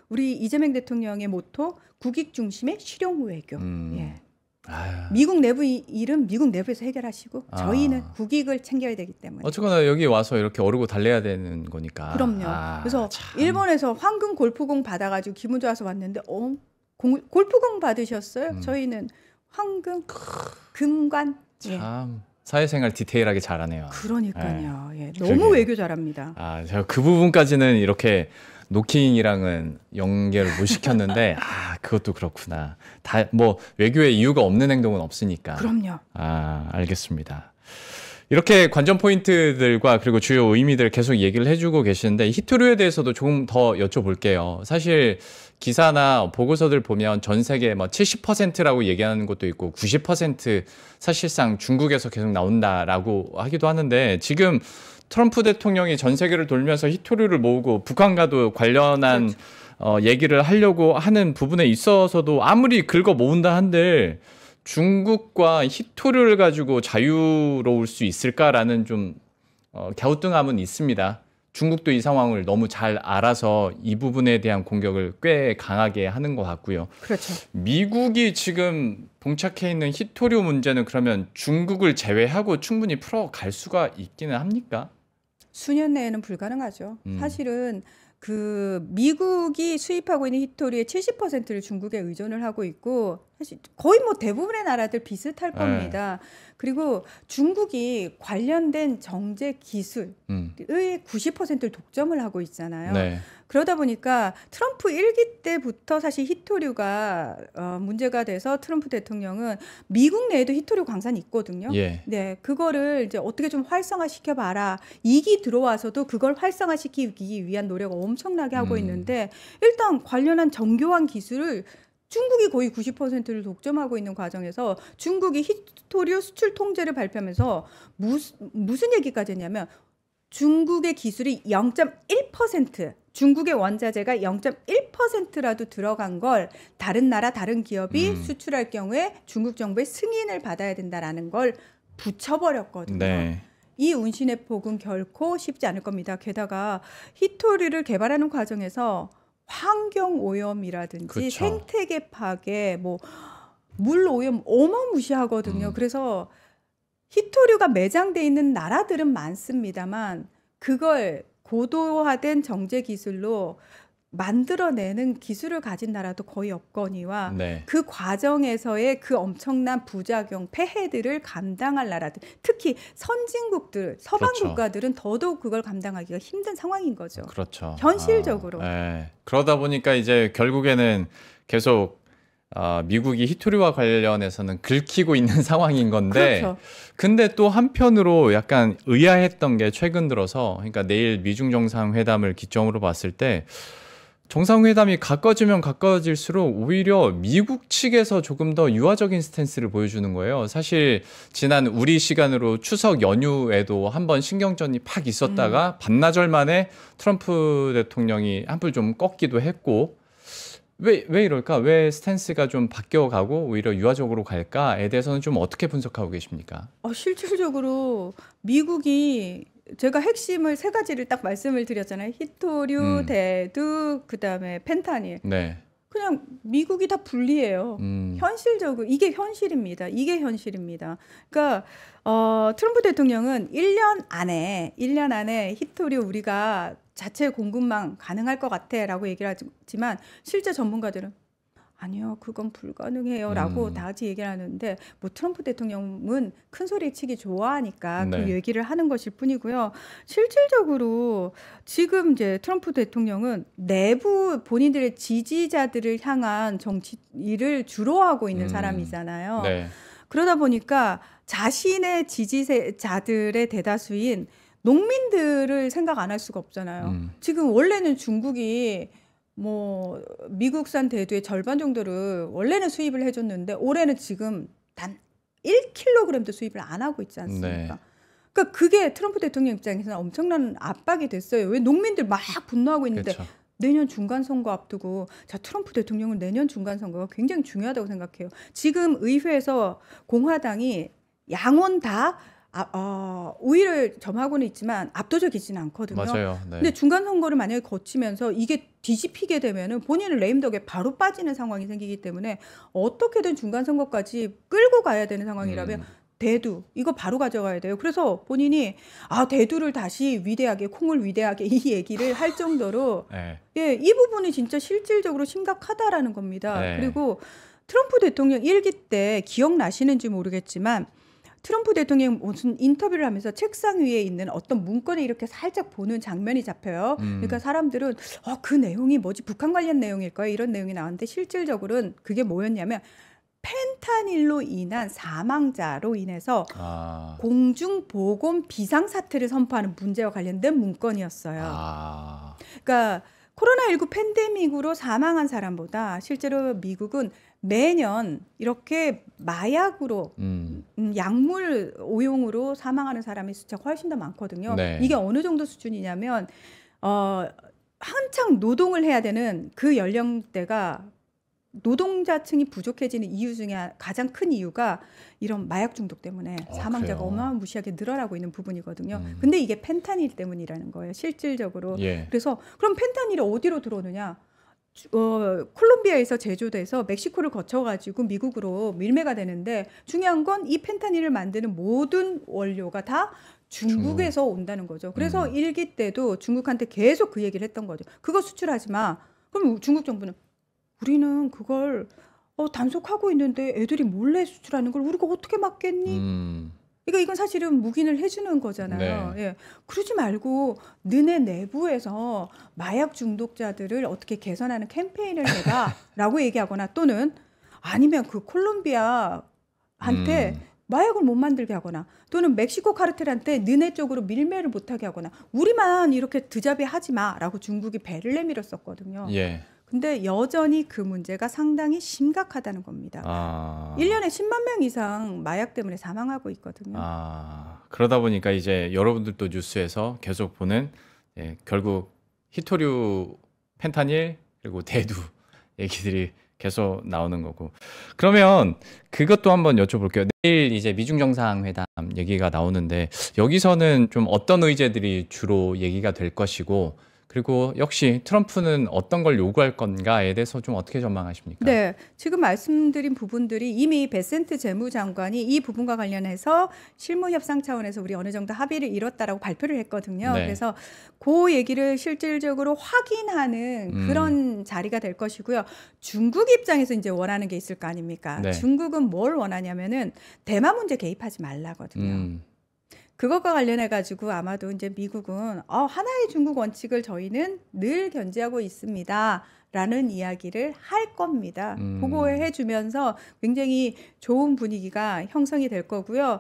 우리 이재명 대통령의 모토 국익 중심의 실용 외교. 예. 미국 내부 일은 미국 내부에서 해결하시고 저희는 국익을 챙겨야 되기 때문에. 어쨌거나 여기 와서 이렇게 오르고 달래야 되는 거니까. 그럼요. 그래서 참. 일본에서 황금 골프공 받아가지고 기분 좋아서 왔는데 골프공 받으셨어요? 저희는 황금, 금관. 참 사회생활 디테일하게 잘하네요. 그러니까요. 예. 너무 외교 잘합니다. 제가 그 부분까지는 이렇게 노킹이랑은 연결을 못 시켰는데 그것도 그렇구나. 다 뭐 외교에 이유가 없는 행동은 없으니까. 그럼요. 알겠습니다. 이렇게 관전 포인트들과 그리고 주요 의미들 계속 얘기를 해주고 계시는데 히토류에 대해서도 조금 더 여쭤볼게요. 사실 기사나 보고서들 보면 전 세계 뭐 70%라고 얘기하는 것도 있고 90% 사실상 중국에서 계속 나온다라고 하기도 하는데 지금 트럼프 대통령이 전 세계를 돌면서 히토류를 모으고 북한과도 관련한 얘기를 하려고 하는 부분에 있어서도 아무리 긁어 모은다 한들 중국과 히토류를 가지고 자유로울 수 있을까라는 좀 갸우뚱함은 있습니다. 중국도 이 상황을 너무 잘 알아서 이 부분에 대한 공격을 꽤 강하게 하는 것 같고요. 그렇죠. 미국이 지금 봉착해 있는 히토류 문제는 그러면 중국을 제외하고 충분히 풀어갈 수가 있기는 합니까? 수년 내에는 불가능하죠. 사실은 그 미국이 수입하고 있는 히토리의 70%를 중국에 의존을 하고 있고 사실 거의 뭐 대부분의 나라들 비슷할 겁니다. 그리고 중국이 관련된 정제 기술의 90%를 독점을 하고 있잖아요. 네. 그러다 보니까 트럼프 1기 때부터 사실 히토류가 문제가 돼서 트럼프 대통령은 미국 내에도 히토류 광산이 있거든요. 예. 네, 그거를 이제 어떻게 좀 활성화시켜 봐라. 2기 들어와서도 그걸 활성화시키기 위한 노력을 엄청나게 하고 있는데 일단 관련한 정교한 기술을 중국이 거의 90%를 독점하고 있는 과정에서 중국이 히토류 수출 통제를 발표하면서 무슨 얘기까지 했냐면 중국의 기술이 0.1%, 중국의 원자재가 0.1%라도 들어간 걸 다른 나라, 다른 기업이 수출할 경우에 중국 정부의 승인을 받아야 된다라는 걸 붙여버렸거든요. 네. 이 운신의 폭은 결코 쉽지 않을 겁니다. 게다가 히토류를 개발하는 과정에서 환경 오염이라든지 그쵸. 생태계 파괴, 뭐 물 오염 어마무시하거든요. 그래서 히토류가 매장돼 있는 나라들은 많습니다만 그걸 고도화된 정제 기술로 만들어내는 기술을 가진 나라도 거의 없거니와 네. 그 과정에서의 그 엄청난 부작용, 폐해들을 감당할 나라들, 특히 선진국들, 서방 그렇죠. 국가들은 더더욱 그걸 감당하기가 힘든 상황인 거죠. 그렇죠. 현실적으로. 네. 그러다 보니까 이제 결국에는 계속 미국이 히토류와 관련해서는 긁히고 있는 상황인 건데 그렇죠. 근데 또 한편으로 약간 의아했던 게 최근 들어서 그러니까 내일 미중 정상회담을 기점으로 봤을 때 정상회담이 가까워지면 가까워질수록 오히려 미국 측에서 조금 더 유화적인 스탠스를 보여주는 거예요. 사실 지난 우리 시간으로 추석 연휴에도 한번 신경전이 팍 있었다가 반나절 만에 트럼프 대통령이 한풀 좀 꺾기도 했고 왜 이럴까? 왜 스탠스가 좀 바뀌어가고 오히려 유화적으로 갈까에 대해서는 좀 어떻게 분석하고 계십니까? 실질적으로 미국이 제가 핵심을 세 가지를 딱 말씀을 드렸잖아요. 히토류, 대두, 그다음에 펜타닐. 네. 그냥 미국이 다 불리해요. 현실적으로 이게 현실입니다. 이게 현실입니다. 그러니까 트럼프 대통령은 1년 안에 히토류 우리가 자체 공급망 가능할 것 같아라고 얘기를 하지만 실제 전문가들은 아니요, 그건 불가능해요라고 다 같이 얘기를 하는데 뭐 트럼프 대통령은 큰 소리 치기 좋아하니까 네. 그 얘기를 하는 것일 뿐이고요. 실질적으로 지금 이제 트럼프 대통령은 내부 본인들의 지지자들을 향한 정치를 주로 하고 있는 사람이잖아요. 네. 그러다 보니까 자신의 지지자들의 대다수인 농민들을 생각 안 할 수가 없잖아요. 지금 원래는 중국이 뭐 미국산 대두의 절반 정도를 원래는 수입을 해줬는데 올해는 지금 단 1kg도 수입을 안 하고 있지 않습니까? 네. 그러니까 그게 트럼프 대통령 입장에서는 엄청난 압박이 됐어요. 왜 농민들 막 분노하고 있는데 그렇죠. 내년 중간선거 앞두고 자 트럼프 대통령은 내년 중간선거가 굉장히 중요하다고 생각해요. 지금 의회에서 공화당이 양원 다 우위를 점하고는 있지만 압도적이지는 않거든요. 맞아요. 네. 근데 중간 선거를 만약에 거치면서 이게 뒤집히게 되면은 본인은 레임덕에 바로 빠지는 상황이 생기기 때문에 어떻게든 중간 선거까지 끌고 가야 되는 상황이라면 대두 이거 바로 가져가야 돼요. 그래서 본인이 대두를 다시 위대하게 콩을 위대하게 이 얘기를 할 정도로 네. 예, 이 부분이 진짜 실질적으로 심각하다라는 겁니다. 네. 그리고 트럼프 대통령 1기 때 기억나시는지 모르겠지만 트럼프 대통령이 무슨 인터뷰를 하면서 책상 위에 있는 어떤 문건을 이렇게 살짝 보는 장면이 잡혀요. 그러니까 사람들은 그 내용이 뭐지? 북한 관련 내용일까요? 이런 내용이 나왔는데 실질적으로는 그게 뭐였냐면 펜타닐로 인한 사망자로 인해서 아, 공중보건 비상사태를 선포하는 문제와 관련된 문건이었어요. 아, 그러니까 코로나19 팬데믹으로 사망한 사람보다 실제로 미국은 매년 이렇게 마약으로 약물 오용으로 사망하는 사람의 숫자가 훨씬 더 많거든요. 네. 이게 어느 정도 수준이냐면 한창 노동을 해야 되는 그 연령대가 노동자층이 부족해지는 이유 중에 가장 큰 이유가 이런 마약 중독 때문에 사망자가 그래요? 어마무시하게 늘어나고 있는 부분이거든요. 근데 이게 펜타닐 때문이라는 거예요, 실질적으로. 예. 그래서 그럼 펜타닐이 어디로 들어오느냐? 콜롬비아에서 제조돼서 멕시코를 거쳐가지고 미국으로 밀매가 되는데 중요한 건 이 펜타닐을 만드는 모든 원료가 다 중국에서 온다는 거죠. 그래서 일기 때도 중국한테 계속 그 얘기를 했던 거죠. 그거 수출하지 마. 그럼 중국 정부는 우리는 그걸 단속하고 있는데 애들이 몰래 수출하는 걸 우리가 어떻게 막겠니? 그러니까 이건 사실은 묵인을 해주는 거잖아요. 네. 예. 그러지 말고 너네 내부에서 마약 중독자들을 어떻게 개선하는 캠페인을 해봐라고 얘기하거나 또는 아니면 그 콜롬비아한테 마약을 못 만들게 하거나 또는 멕시코 카르텔한테 너네 쪽으로 밀매를 못하게 하거나 우리만 이렇게 드자비 하지 마라고 중국이 배를 내밀었었거든요. 예. 근데 여전히 그 문제가 상당히 심각하다는 겁니다. 아, 1년에 10만 명 이상 마약 때문에 사망하고 있거든요. 아, 그러다 보니까 이제 여러분들도 뉴스에서 계속 보는 결국 히토류, 펜타닐 그리고 대두 얘기들이 계속 나오는 거고. 그러면 그것도 한번 여쭤볼게요. 내일 이제 미중 정상회담 얘기가 나오는데 여기서는 좀 어떤 의제들이 주로 얘기가 될 것이고 그리고 역시 트럼프는 어떤 걸 요구할 건가에 대해서 좀 어떻게 전망하십니까? 네, 지금 말씀드린 부분들이 이미 베센트 재무장관이 이 부분과 관련해서 실무 협상 차원에서 우리 어느 정도 합의를 이뤘다라고 발표를 했거든요. 네. 그래서 그 얘기를 실질적으로 확인하는 그런 자리가 될 것이고요. 중국 입장에서 이제 원하는 게 있을 거 아닙니까? 네. 중국은 뭘 원하냐면은 대만 문제 개입하지 말라거든요. 그것과 관련해 가지고 아마도 이제 미국은 하나의 중국 원칙을 저희는 늘 견지하고 있습니다라는 이야기를 할 겁니다. 그거 해주면서 굉장히 좋은 분위기가 형성이 될 거고요.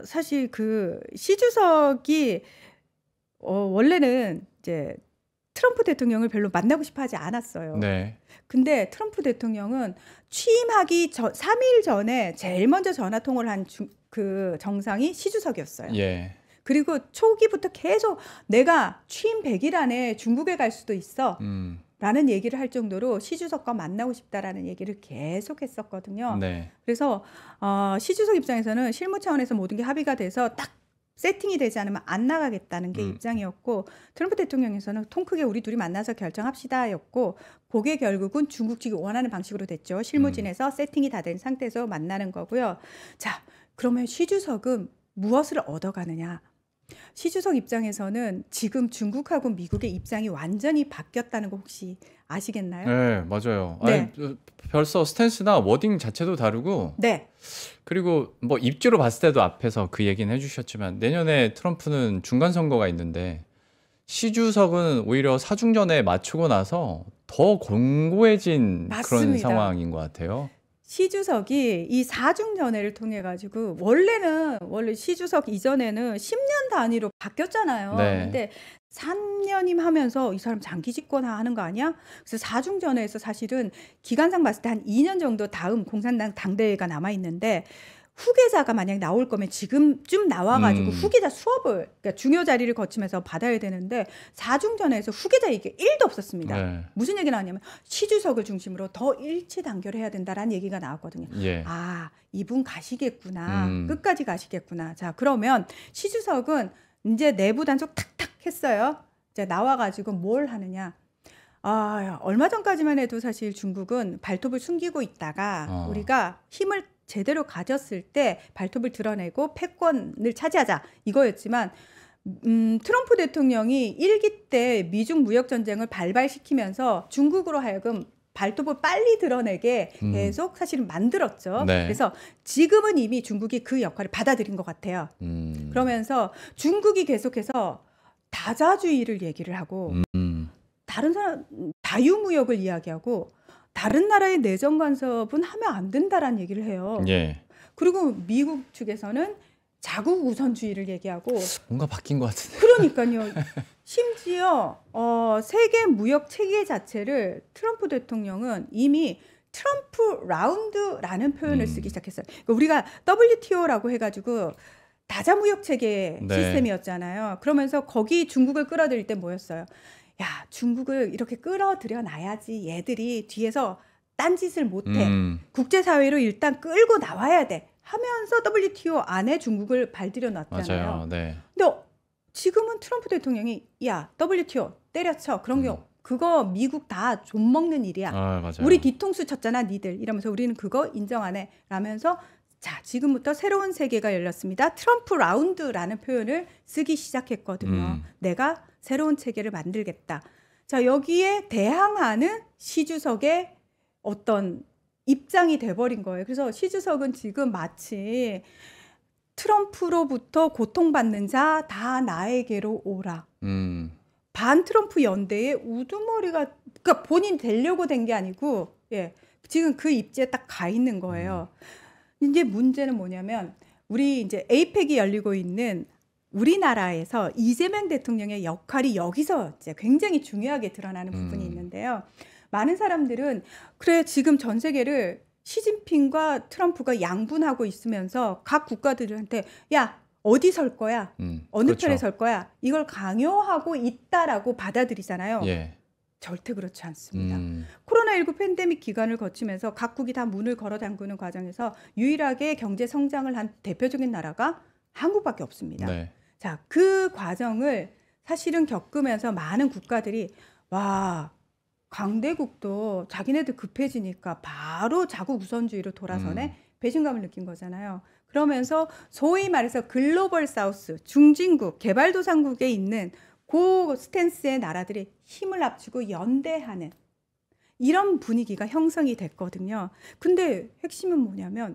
사실 그 시 주석이 원래는 이제 트럼프 대통령을 별로 만나고 싶어 하지 않았어요. 네. 근데 트럼프 대통령은 취임하기 3일 전에 제일 먼저 전화 통화를 한 그 정상이 시 주석이었어요. 예. 그리고 초기부터 계속 내가 취임 100일 안에 중국에 갈 수도 있어 라는 얘기를 할 정도로 시 주석과 만나고 싶다라는 얘기를 계속 했었거든요. 네. 그래서 시 주석 입장에서는 실무 차원에서 모든 게 합의가 돼서 딱 세팅이 되지 않으면 안 나가겠다는 게 입장이었고 트럼프 대통령에서는 통 크게 우리 둘이 만나서 결정합시다였고 그게 결국은 중국 측이 원하는 방식으로 됐죠. 실무진에서 세팅이 다 된 상태에서 만나는 거고요. 자, 그러면 시 주석은 무엇을 얻어가느냐? 시 주석 입장에서는 지금 중국하고 미국의 입장이 완전히 바뀌었다는 거 혹시 아시겠나요? 네, 맞아요. 네. 아니, 벌써 스탠스나 워딩 자체도 다르고 네. 그리고 뭐 입지로 봤을 때도 앞에서 그 얘기는 해주셨지만 내년에 트럼프는 중간 선거가 있는데 시 주석은 오히려 사중전에 맞추고 나서 더 공고해진 그런 맞습니다. 상황인 것 같아요. 시 주석이 이 사중전회를 통해 가지고 원래 시 주석 이전에는 10년 단위로 바뀌었잖아요. 네. 근데 3년임 하면서 이 사람 장기 집권하는 거 아니야? 그래서 사중전회에서 사실은 기간상 봤을 때 한 2년 정도 다음 공산당 당대회가 남아 있는데 후계자가 만약 나올 거면 지금쯤 나와가지고 후계자 수업을 그러니까 중요 자리를 거치면서 받아야 되는데 사중전회에서 후계자 얘기가 1도 없었습니다. 네. 무슨 얘기 나왔냐면 시 주석을 중심으로 더 일치 단결해야 된다라는 얘기가 나왔거든요. 예. 아, 이분 가시겠구나. 끝까지 가시겠구나. 자, 그러면 시 주석은 이제 내부 단속 탁탁 했어요. 이제 나와가지고 뭘 하느냐. 얼마 전까지만 해도 사실 중국은 발톱을 숨기고 있다가 우리가 힘을 제대로 가졌을 때 발톱을 드러내고 패권을 차지하자 이거였지만 트럼프 대통령이 1기 때 미중 무역 전쟁을 발발시키면서 중국으로 하여금 발톱을 빨리 드러내게 계속 사실은 만들었죠. 네. 그래서 지금은 이미 중국이 그 역할을 받아들인 것 같아요. 그러면서 중국이 계속해서 다자주의를 얘기를 하고 다른 사람 자유무역을 이야기하고 다른 나라의 내정 간섭은 하면 안 된다라는 얘기를 해요. 예. 그리고 미국 측에서는 자국 우선주의를 얘기하고 뭔가 바뀐 것 같은데. 그러니까요. 심지어 세계 무역 체계 자체를 트럼프 대통령은 이미 트럼프 라운드라는 표현을 쓰기 시작했어요. 그러니까 우리가 WTO라고 해가지고 다자무역 체계 네. 시스템이었잖아요. 그러면서 거기 중국을 끌어들일 때 뭐였어요? 야, 중국을 이렇게 끌어들여 놔야지 얘들이 뒤에서 딴짓을 못해. 국제사회로 일단 끌고 나와야 돼. 하면서 WTO 안에 중국을 발들여 놨잖아요. 맞아요. 네. 근데 지금은 트럼프 대통령이 야, WTO 때려쳐. 그런 게 그거 미국 다 좀먹는 일이야. 맞아요. 우리 뒤통수 쳤잖아, 니들. 이러면서 우리는 그거 인정 안 해. 라면서 자, 지금부터 새로운 세계가 열렸습니다. 트럼프 라운드라는 표현을 쓰기 시작했거든요. 내가 새로운 체계를 만들겠다. 자, 여기에 대항하는 시 주석의 어떤 입장이 돼버린 거예요. 그래서 시 주석은 지금 마치 트럼프로부터 고통받는 자 다 나에게로 오라. 반 트럼프 연대의 우두머리가, 그러니까 본인 되려고 된 게 아니고, 예, 지금 그 입지에 딱 가 있는 거예요. 이제 문제는 뭐냐면 우리 이제 에이펙이 열리고 있는 우리나라에서 이재명 대통령의 역할이 여기서 이제 굉장히 중요하게 드러나는 부분이 있는데요. 많은 사람들은 그래 지금 전 세계를 시진핑과 트럼프가 양분하고 있으면서 각 국가들한테 야 어디 설 거야? 어느 그렇죠. 편에 설 거야? 이걸 강요하고 있다라고 받아들이잖아요. 예. 절대 그렇지 않습니다. 코로나19 팬데믹 기간을 거치면서 각국이 다 문을 걸어 잠그는 과정에서 유일하게 경제 성장을 한 대표적인 나라가 한국밖에 없습니다. 네. 자, 그 과정을 사실은 겪으면서 많은 국가들이 와, 강대국도 자기네들 급해지니까 바로 자국 우선주의로 돌아서네 배신감을 느낀 거잖아요. 그러면서 소위 말해서 글로벌 사우스, 중진국, 개발도상국에 있는 그 스탠스의 나라들이 힘을 합치고 연대하는 이런 분위기가 형성이 됐거든요. 근데 핵심은 뭐냐면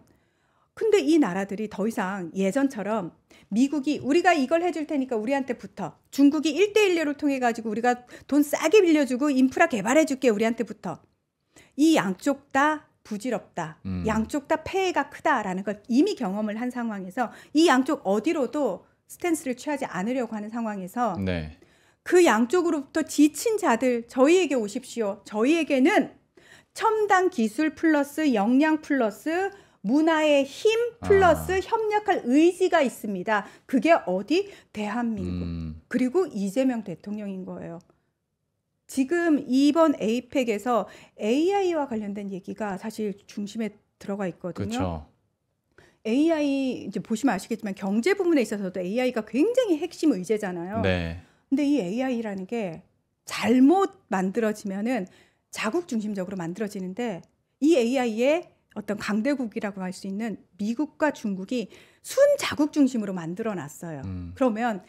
근데 이 나라들이 더 이상 예전처럼 미국이 우리가 이걸 해줄 테니까 우리한테 붙어. 중국이 1대1례를 통해 가지고 우리가 돈 싸게 빌려주고 인프라 개발해줄게 우리한테 붙어. 이 양쪽 다 부질없다. 양쪽 다 폐해가 크다라는 걸 이미 경험을 한 상황에서 이 양쪽 어디로도 스탠스를 취하지 않으려고 하는 상황에서 네. 그 양쪽으로부터 지친 자들 저희에게 오십시오. 저희에게는 첨단 기술 플러스 역량 플러스 문화의 힘 플러스 협력할 의지가 있습니다. 그게 어디? 대한민국. 그리고 이재명 대통령인 거예요. 지금 이번 에이펙에서 AI와 관련된 얘기가 사실 중심에 들어가 있거든요. 그렇죠. AI 이제 보시면 아시겠지만 경제 부분에 있어서도 AI가 굉장히 핵심 의제잖아요. 네. 근데 이 AI라는 게 잘못 만들어지면은 자국 중심적으로 만들어지는데 이 AI의 어떤 강대국이라고 할 수 있는 미국과 중국이 순자국 중심으로 만들어 놨어요. 그러면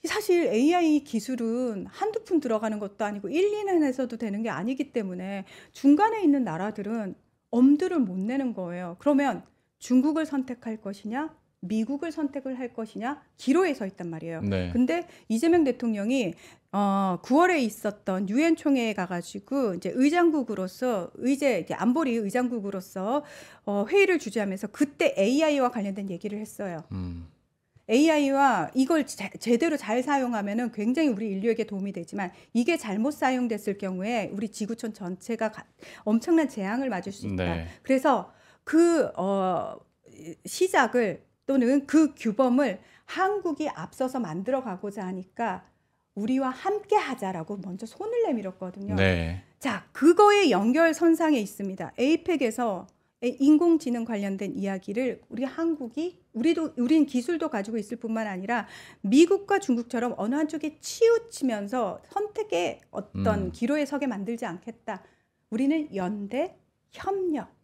사실 AI 기술은 한두 푼 들어가는 것도 아니고 1, 2년에서도 되는 게 아니기 때문에 중간에 있는 나라들은 엄두를 못 내는 거예요. 그러면 중국을 선택할 것이냐? 미국을 선택을 할 것이냐? 기로에 서 있단 말이에요. 네. 근데 이재명 대통령이 9월에 있었던 유엔 총회에 가가지고 이제 의장국으로서 이제 안보리 의장국으로서 회의를 주재하면서 그때 AI와 관련된 얘기를 했어요. AI와 이걸 제대로 잘 사용하면은 굉장히 우리 인류에게 도움이 되지만 이게 잘못 사용됐을 경우에 우리 지구촌 전체가 엄청난 재앙을 맞을 수 있다. 네. 그래서 그 시작을 또는 그 규범을 한국이 앞서서 만들어 가고자 하니까 우리와 함께 하자라고 먼저 손을 내밀었거든요. 네. 자, 그거의 연결선상에 있습니다. 에이펙에서 인공지능 관련된 이야기를 우리 한국이 우린 기술도 가지고 있을 뿐만 아니라 미국과 중국처럼 어느 한쪽에 치우치면서 선택의 어떤 기로에 서게 만들지 않겠다. 우리는 연대, 협력,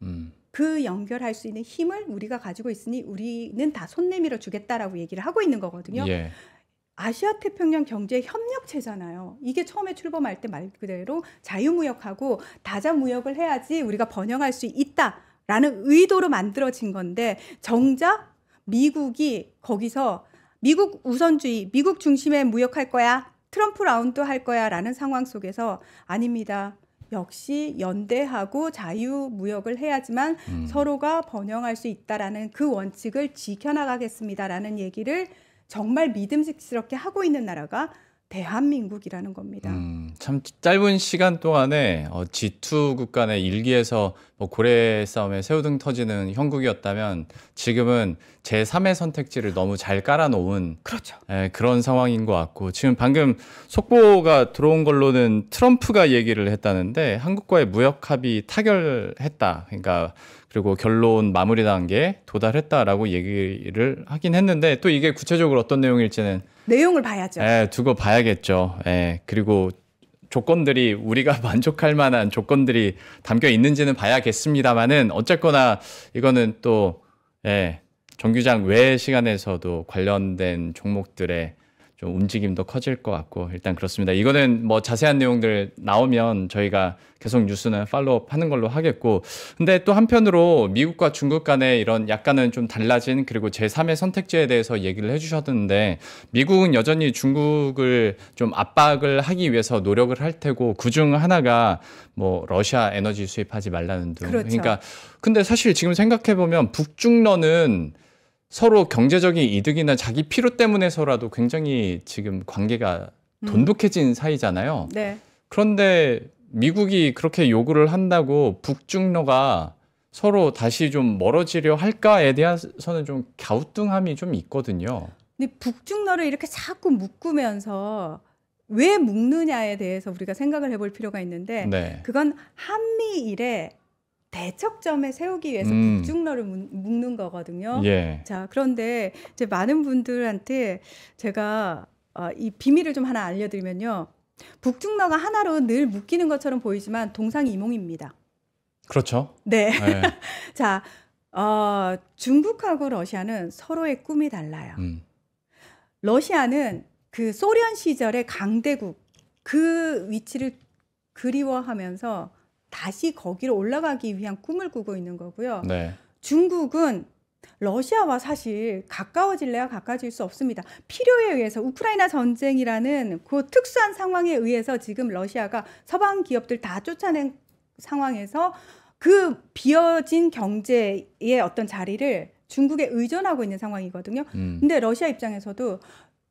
그 연결할 수 있는 힘을 우리가 가지고 있으니 우리는 다 손 내밀어 주겠다라고 얘기를 하고 있는 거거든요. 예. 아시아 태평양 경제 협력체잖아요. 이게 처음에 출범할 때 말 그대로 자유무역하고 다자무역을 해야지 우리가 번영할 수 있다라는 의도로 만들어진 건데 정작 미국이 거기서 미국 우선주의, 미국 중심의 무역할 거야, 트럼프 라운드 할 거야라는 상황 속에서 아닙니다. 역시 연대하고 자유무역을 해야지만 서로가 번영할 수 있다라는 그 원칙을 지켜나가겠습니다라는 얘기를 정말 믿음직스럽게 하고 있는 나라가 대한민국이라는 겁니다. 참 짧은 시간 동안에 G2 국가 내 1기에서 뭐 고래 싸움에 새우등 터지는 형국이었다면 지금은 제3의 선택지를 너무 잘 깔아놓은 그렇죠. 그런 상황인 것 같고, 지금 방금 속보가 들어온 걸로는 트럼프가 얘기를 했다는데 한국과의 무역 합의 타결했다. 그러니까 그리고 결론 마무리 단계에 도달했다라고 얘기를 하긴 했는데, 또 이게 구체적으로 어떤 내용일지는 내용을 봐야죠. 두고 봐야겠죠. 그리고 조건들이 우리가 만족할 만한 조건들이 담겨 있는지는 봐야겠습니다만은, 어쨌거나 이거는 또 정규장 외 시간에서도 관련된 종목들의 좀 움직임도 커질 것 같고, 일단 그렇습니다. 이거는 뭐 자세한 내용들 나오면 저희가 계속 뉴스는 팔로우업 하는 걸로 하겠고, 근데 또 한편으로 미국과 중국 간의 이런 약간은 좀 달라진, 그리고 제3의 선택지에 대해서 얘기를 해주셨는데, 미국은 여전히 중국을 좀 압박을 하기 위해서 노력을 할 테고, 그중 하나가 뭐 러시아 에너지 수입하지 말라는 등. 그렇죠. 그러니까 근데 사실 지금 생각해 보면 북중러는 서로 경제적인 이득이나 자기 필요 때문에서라도 굉장히 지금 관계가 돈독해진 사이잖아요. 네. 그런데 미국이 그렇게 요구를 한다고 북중러가 서로 다시 좀 멀어지려 할까에 대해서는 좀 갸우뚱함이 좀 있거든요. 근데 북중러를 이렇게 자꾸 묶으면서 왜 묶느냐에 대해서 우리가 생각을 해볼 필요가 있는데, 네. 그건 한미일의 대척점에 세우기 위해서 북중러를 묶는 거거든요. 자, 그런데 이제 많은 분들한테 제가 이 비밀을 좀 하나 알려드리면요. 북중러가 하나로 늘 묶이는 것처럼 보이지만 동상이몽입니다. 그렇죠. 네. 자, 중국하고 러시아는 서로의 꿈이 달라요. 러시아는 그 소련 시절의 강대국 그 위치를 그리워하면서 다시 거기로 올라가기 위한 꿈을 꾸고 있는 거고요. 네. 중국은 러시아와 사실 가까워질래야 가까워질 수 없습니다. 필요에 의해서, 우크라이나 전쟁이라는 그 특수한 상황에 의해서 지금 러시아가 서방 기업들 다 쫓아낸 상황에서 그 비어진 경제의 어떤 자리를 중국에 의존하고 있는 상황이거든요. 근데 러시아 입장에서도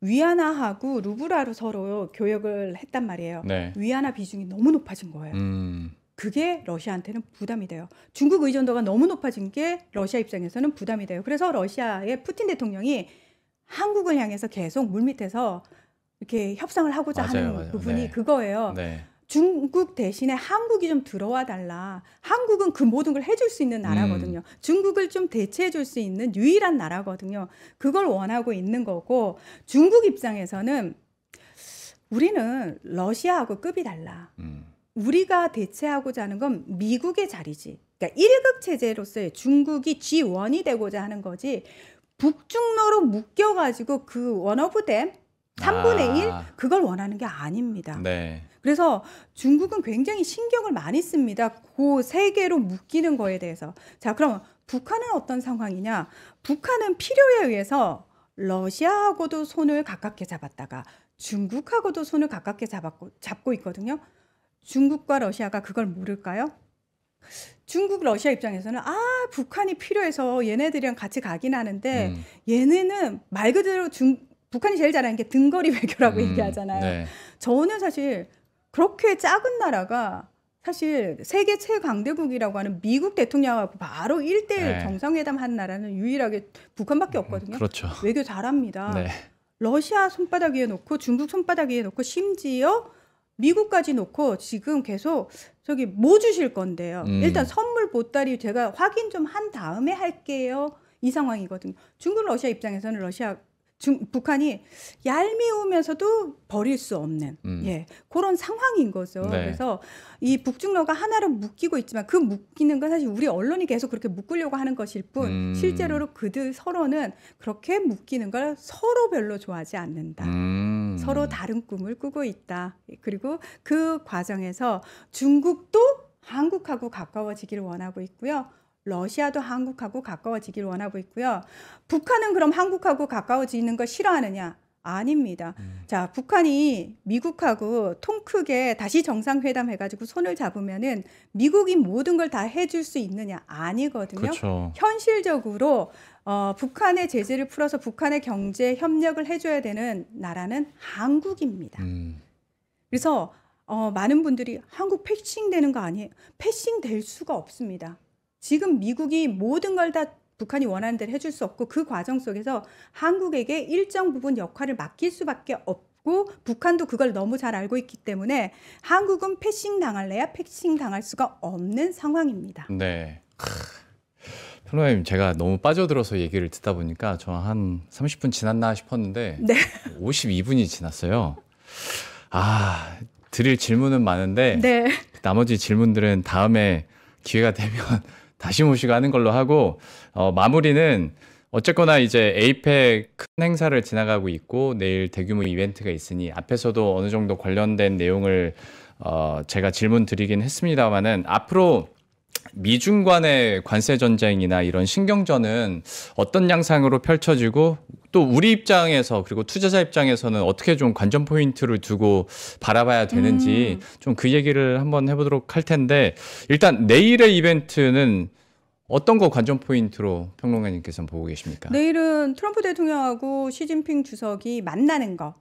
위안화하고 루블화로 서로 교역을 했단 말이에요. 네. 위안화 비중이 너무 높아진 거예요. 그게 러시아한테는 부담이 돼요. 중국 의존도가 너무 높아진 게 러시아 입장에서는 부담이 돼요. 그래서 러시아의 푸틴 대통령이 한국을 향해서 계속 물밑에서 이렇게 협상을 하고자 하는 부분이 그거예요. 네. 중국 대신에 한국이 좀 들어와 달라. 한국은 그 모든 걸 해줄 수 있는 나라거든요. 중국을 좀 대체해 줄 수 있는 유일한 나라거든요. 그걸 원하고 있는 거고, 중국 입장에서는 우리는 러시아하고 급이 달라. 우리가 대체하고자 하는 건 미국의 자리지. 그러니까 1국 체제로서의 중국이 G1이 되고자 하는 거지, 북중러로 묶여가지고 그 원오브댐 3분의 1 그걸 원하는 게 아닙니다. 네. 그래서 중국은 굉장히 신경을 많이 씁니다. 그 세 개로 묶이는 거에 대해서. 자, 그럼 북한은 어떤 상황이냐? 북한은 필요에 의해서 러시아하고도 손을 가깝게 잡았다가 중국하고도 손을 가깝게 잡고 있거든요. 중국과 러시아가 그걸 모를까요? 중국, 러시아 입장에서는 북한이 필요해서 얘네들이랑 같이 가긴 하는데 얘네는 말 그대로 북한이 제일 잘하는 게 등거리 외교라고 얘기하잖아요. 네. 저는 사실 그렇게 작은 나라가 사실 세계 최강대국이라고 하는 미국 대통령하고 바로 1대1 정상회담 한 나라는 유일하게 북한밖에 없거든요. 그렇죠. 외교 잘합니다. 네. 러시아 손바닥 위에 놓고 중국 손바닥 위에 놓고 심지어 미국까지 놓고 지금 계속 저기 뭐 주실 건데요. 일단 선물 보따리 제가 확인 좀 한 다음에 할게요. 이 상황이거든요. 중국, 러시아 입장에서는 북한이 얄미우면서도 버릴 수 없는 그런 상황인 거죠. 네. 그래서 이 북중러가 하나로 묶이고 있지만 그 묶이는 건 사실 우리 언론이 계속 그렇게 묶으려고 하는 것일 뿐 실제로는 그들 서로는 그렇게 묶이는 걸 서로 별로 좋아하지 않는다. 서로 다른 꿈을 꾸고 있다. 그리고 그 과정에서 중국도 한국하고 가까워지기를 원하고 있고요. 러시아도 한국하고 가까워지기를 원하고 있고요. 북한은 그럼 한국하고 가까워지는 걸 싫어하느냐? 아닙니다. 자, 북한이 미국하고 통 크게 다시 정상회담 해가지고 손을 잡으면은 미국이 모든 걸 다 해줄 수 있느냐? 아니거든요. 그렇죠. 현실적으로 북한의 제재를 풀어서 북한의 경제 협력을 해줘야 되는 나라는 한국입니다. 그래서 많은 분들이 한국 패싱 되는 거 아니에요? 패싱 될 수가 없습니다. 지금 미국이 모든 걸 다 북한이 원하는 대로 해줄 수 없고 그 과정 속에서 한국에게 일정 부분 역할을 맡길 수밖에 없고 북한도 그걸 너무 잘 알고 있기 때문에 한국은 패싱 당할래야 패싱 당할 수가 없는 상황입니다. 네. 평론가님, 제가 너무 빠져들어서 얘기를 듣다 보니까 저 한 30분 지났나 싶었는데 네. 52분이 지났어요. 아, 드릴 질문은 많은데 네. 나머지 질문들은 다음에 기회가 되면 다시 모시고 하는 걸로 하고 마무리는 어쨌거나 이제 에이펙 큰 행사를 지나가고 있고 내일 대규모 이벤트가 있으니 앞에서도 어느 정도 관련된 내용을 제가 질문 드리긴 했습니다만은 앞으로 미중 간의 관세 전쟁이나 이런 신경전은 어떤 양상으로 펼쳐지고 또 우리 입장에서 그리고 투자자 입장에서는 어떻게 좀 관전 포인트를 두고 바라봐야 되는지 좀 그 얘기를 한번 해보도록 할 텐데 일단 내일의 이벤트는 어떤 거 관전 포인트로 평론가님께서는 보고 계십니까? 내일은 트럼프 대통령하고 시진핑 주석이 만나는 거.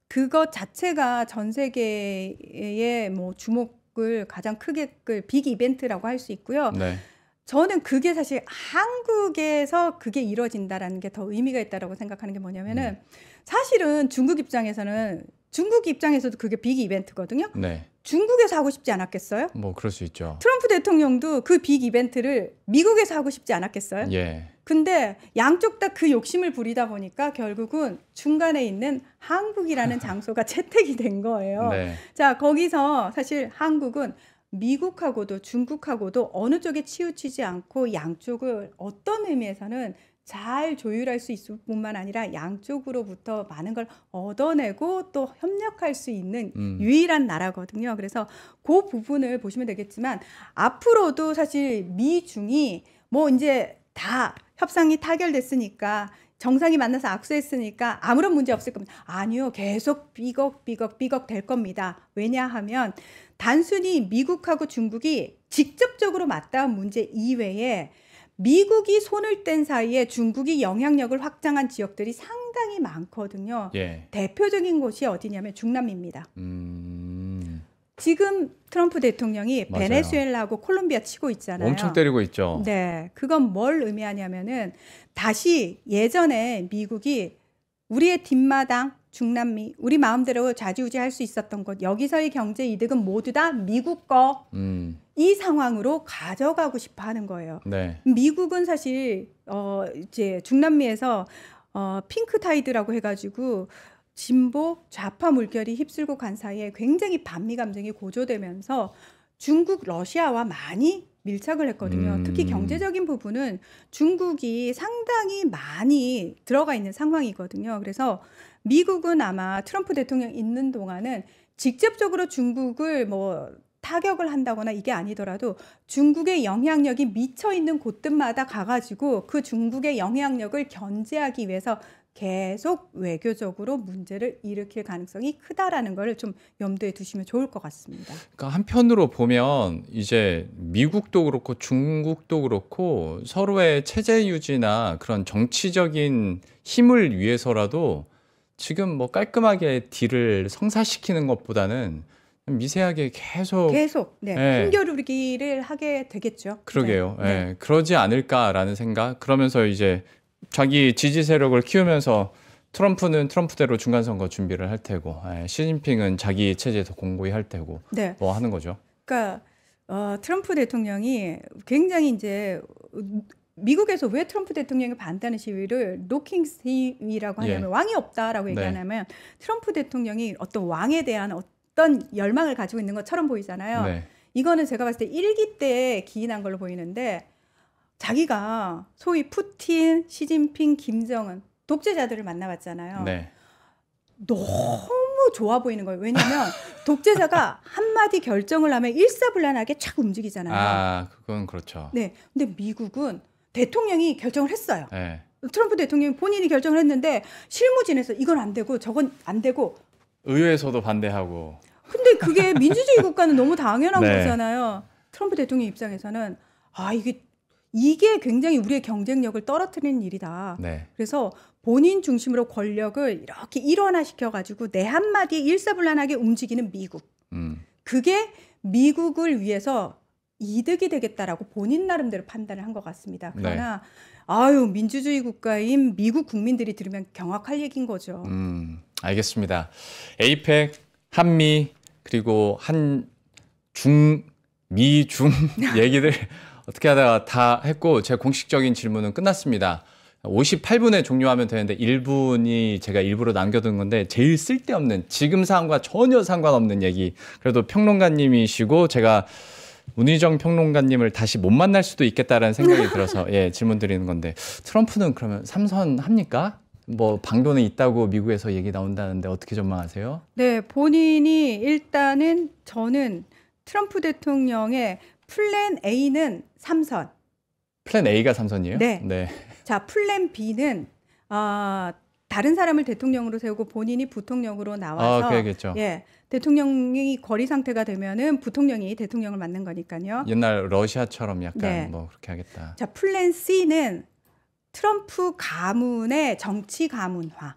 그것 자체가 전 세계의 뭐 주목을 가장 크게 끌 빅 이벤트라고 할 수 있고요. 네. 저는 그게 사실 한국에서 그게 이루어진다라는 게 더 의미가 있다라고 생각하는 게 뭐냐면은 사실은 중국 입장에서도 그게 빅 이벤트거든요. 네. 중국에서 하고 싶지 않았겠어요? 뭐 그럴 수 있죠. 트럼프 대통령도 그 빅 이벤트를 미국에서 하고 싶지 않았겠어요? 예. 근데 양쪽 다 그 욕심을 부리다 보니까 결국은 중간에 있는 한국이라는 장소가 채택이 된 거예요. 네. 자, 거기서 사실 한국은 미국하고도 중국하고도 어느 쪽에 치우치지 않고 양쪽을 어떤 의미에서는 잘 조율할 수 있을 뿐만 아니라 양쪽으로부터 많은 걸 얻어내고 또 협력할 수 있는 유일한 나라거든요. 그래서 그 부분을 보시면 되겠지만 앞으로도 사실 미중이 뭐 이제 다 협상이 타결됐으니까 정상이 만나서 악수했으니까 아무런 문제 없을 겁니다. 아니요. 계속 삐걱 될 겁니다. 왜냐하면 단순히 미국하고 중국이 직접적으로 맞닿은 문제 이외에 미국이 손을 뗀 사이에 중국이 영향력을 확장한 지역들이 상당히 많거든요. 예. 대표적인 곳이 어디냐면 중남미입니다. 지금 트럼프 대통령이 맞아요. 베네수엘라하고 콜롬비아 치고 있잖아요. 엄청 때리고 있죠. 네, 그건 뭘 의미하냐면은 다시 예전에 미국이 우리의 뒷마당 중남미 우리 마음대로 좌지우지할 수 있었던 것 여기서의 경제 이득은 모두 다 미국 거. 이 상황으로 가져가고 싶어 하는 거예요. 네. 미국은 사실 이제 중남미에서 핑크 타이드라고 해가지고 진보 좌파 물결이 휩쓸고 간 사이에 굉장히 반미 감정이 고조되면서 중국 러시아와 많이 밀착을 했거든요. 특히 경제적인 부분은 중국이 상당히 많이 들어가 있는 상황이거든요. 그래서 미국은 아마 트럼프 대통령 있는 동안은 직접적으로 중국을 뭐 타격을 한다거나 이게 아니더라도 중국의 영향력이 미쳐 있는 곳들마다 가가지고 그 중국의 영향력을 견제하기 위해서 계속 외교적으로 문제를 일으킬 가능성이 크다라는 걸 좀 염두에 두시면 좋을 것 같습니다. 그러니까 한편으로 보면 이제 미국도 그렇고 중국도 그렇고 서로의 체제 유지나 그런 정치적인 힘을 위해서라도 지금 뭐 깔끔하게 딜을 성사시키는 것보다는 미세하게 계속 네, 예. 힘겨루기를 하게 되겠죠. 그러게요. 네. 예, 그러지 않을까라는 생각. 그러면서 이제 자기 지지 세력을 키우면서 트럼프는 트럼프대로 중간선거 준비를 할 테고, 시진핑은 자기 체제에서 공고히 할 테고, 네. 뭐 하는 거죠. 그러니까 트럼프 대통령이 굉장히 이제 미국에서 왜 트럼프 대통령이 반대하는 시위를 노킹 시위라고 하냐면 예. 왕이 없다라고 얘기하냐면 트럼프 대통령이 어떤 왕에 대한 어떤 열망을 가지고 있는 것처럼 보이잖아요. 네. 이거는 제가 봤을 때 일기 때 기인한 걸로 보이는데 자기가 소위 푸틴, 시진핑, 김정은 독재자들을 만나봤잖아요. 네. 너무 좋아 보이는 거예요. 왜냐하면 독재자가 한마디 결정을 하면 일사불란하게 촥 움직이잖아요. 아, 그건 그렇죠. 네. 근데 미국은 대통령이 결정을 했어요. 네. 트럼프 대통령이 본인이 결정을 했는데 실무진에서 이건 안 되고 저건 안 되고 의회에서도 반대하고. 근데 그게 민주주의 국가는 너무 당연한 네. 거잖아요. 트럼프 대통령 입장에서는 이게 굉장히 우리의 경쟁력을 떨어뜨리는 일이다. 네. 그래서 본인 중심으로 권력을 이렇게 일원화시켜가지고 내 한마디에 일사불란하게 움직이는 미국. 그게 미국을 위해서 이득이 되겠다라고 본인 나름대로 판단을 한 것 같습니다. 그러나 민주주의 국가인 미국 국민들이 들으면 경악할 얘기인 거죠. 알겠습니다. 에이펙, 한미 그리고 미중 얘기들 어떻게 하다가 다 했고 제 공식적인 질문은 끝났습니다. 58분에 종료하면 되는데 1분이 제가 일부러 남겨둔 건데 제일 쓸데없는 지금 상황과 전혀 상관없는 얘기. 그래도 평론가님이시고 제가 문희정 평론가님을 다시 못 만날 수도 있겠다라는 생각이 들어서 질문 드리는 건데 트럼프는 그러면 삼선합니까? 뭐 방도는 있다고 미국에서 얘기 나온다는데 어떻게 전망하세요? 네, 본인이 일단은 저는 트럼프 대통령의 플랜 A는 3선. 플랜 A가 3선이에요? 네. 자, 플랜 B는 다른 사람을 대통령으로 세우고 본인이 부통령으로 나와서 그래야겠죠. 대통령이 거리 상태가 되면은 부통령이 대통령을 맡는 거니까요. 옛날 러시아처럼 약간 뭐 그렇게 하겠다. 자, 플랜 C는 트럼프 가문의 정치 가문화.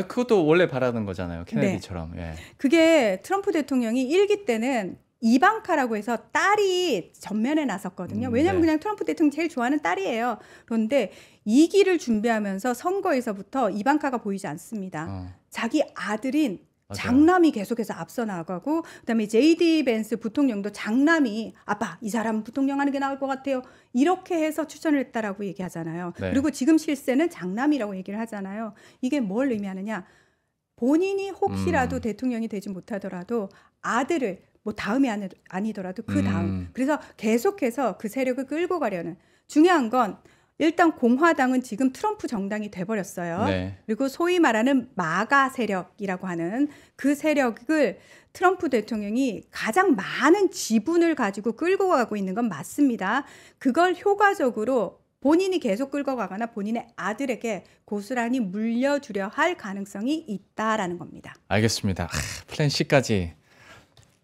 그것도 원래 바라는 거잖아요. 케네디처럼. 그게 트럼프 대통령이 1기 때는 이방카라고 해서 딸이 전면에 나섰거든요. 왜냐하면 그냥 트럼프 대통령이 제일 좋아하는 딸이에요. 그런데 2기를 준비하면서 선거에서부터 이방카가 보이지 않습니다. 자기 아들인 장남이 계속해서 앞서 나가고 그다음에 JD 벤스 부통령도 장남이 아빠 이 사람 부통령 하는 게 나을 것 같아요. 이렇게 해서 추천을 했다라고 얘기하잖아요. 그리고 지금 실세는 장남이라고 얘기를 하잖아요. 이게 뭘 의미하느냐. 본인이 혹시라도 대통령이 되지 못하더라도 아들을 뭐 다음이 아니더라도 그 다음. 그래서 계속해서 그 세력을 끌고 가려는. 중요한 건 일단 공화당은 지금 트럼프 정당이 돼버렸어요. 그리고 소위 말하는 마가 세력이라고 하는 그 세력을 트럼프 대통령이 가장 많은 지분을 가지고 끌고 가고 있는 건 맞습니다. 그걸 효과적으로 본인이 계속 끌고 가거나 본인의 아들에게 고스란히 물려주려 할 가능성이 있다라는 겁니다. 알겠습니다. 플랜 C까지.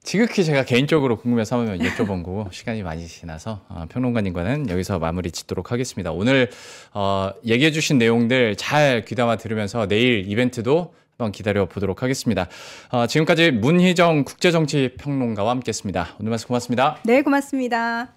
지극히 제가 개인적으로 궁금해서 한번 여쭤본 거고 시간이 많이 지나서 평론가님과는 여기서 마무리 짓도록 하겠습니다. 오늘 얘기해 주신 내용들 잘 귀담아 들으면서 내일 이벤트도 한번 기다려 보도록 하겠습니다. 지금까지 문희정 국제정치평론가와 함께했습니다. 오늘 말씀 고맙습니다. 네, 고맙습니다.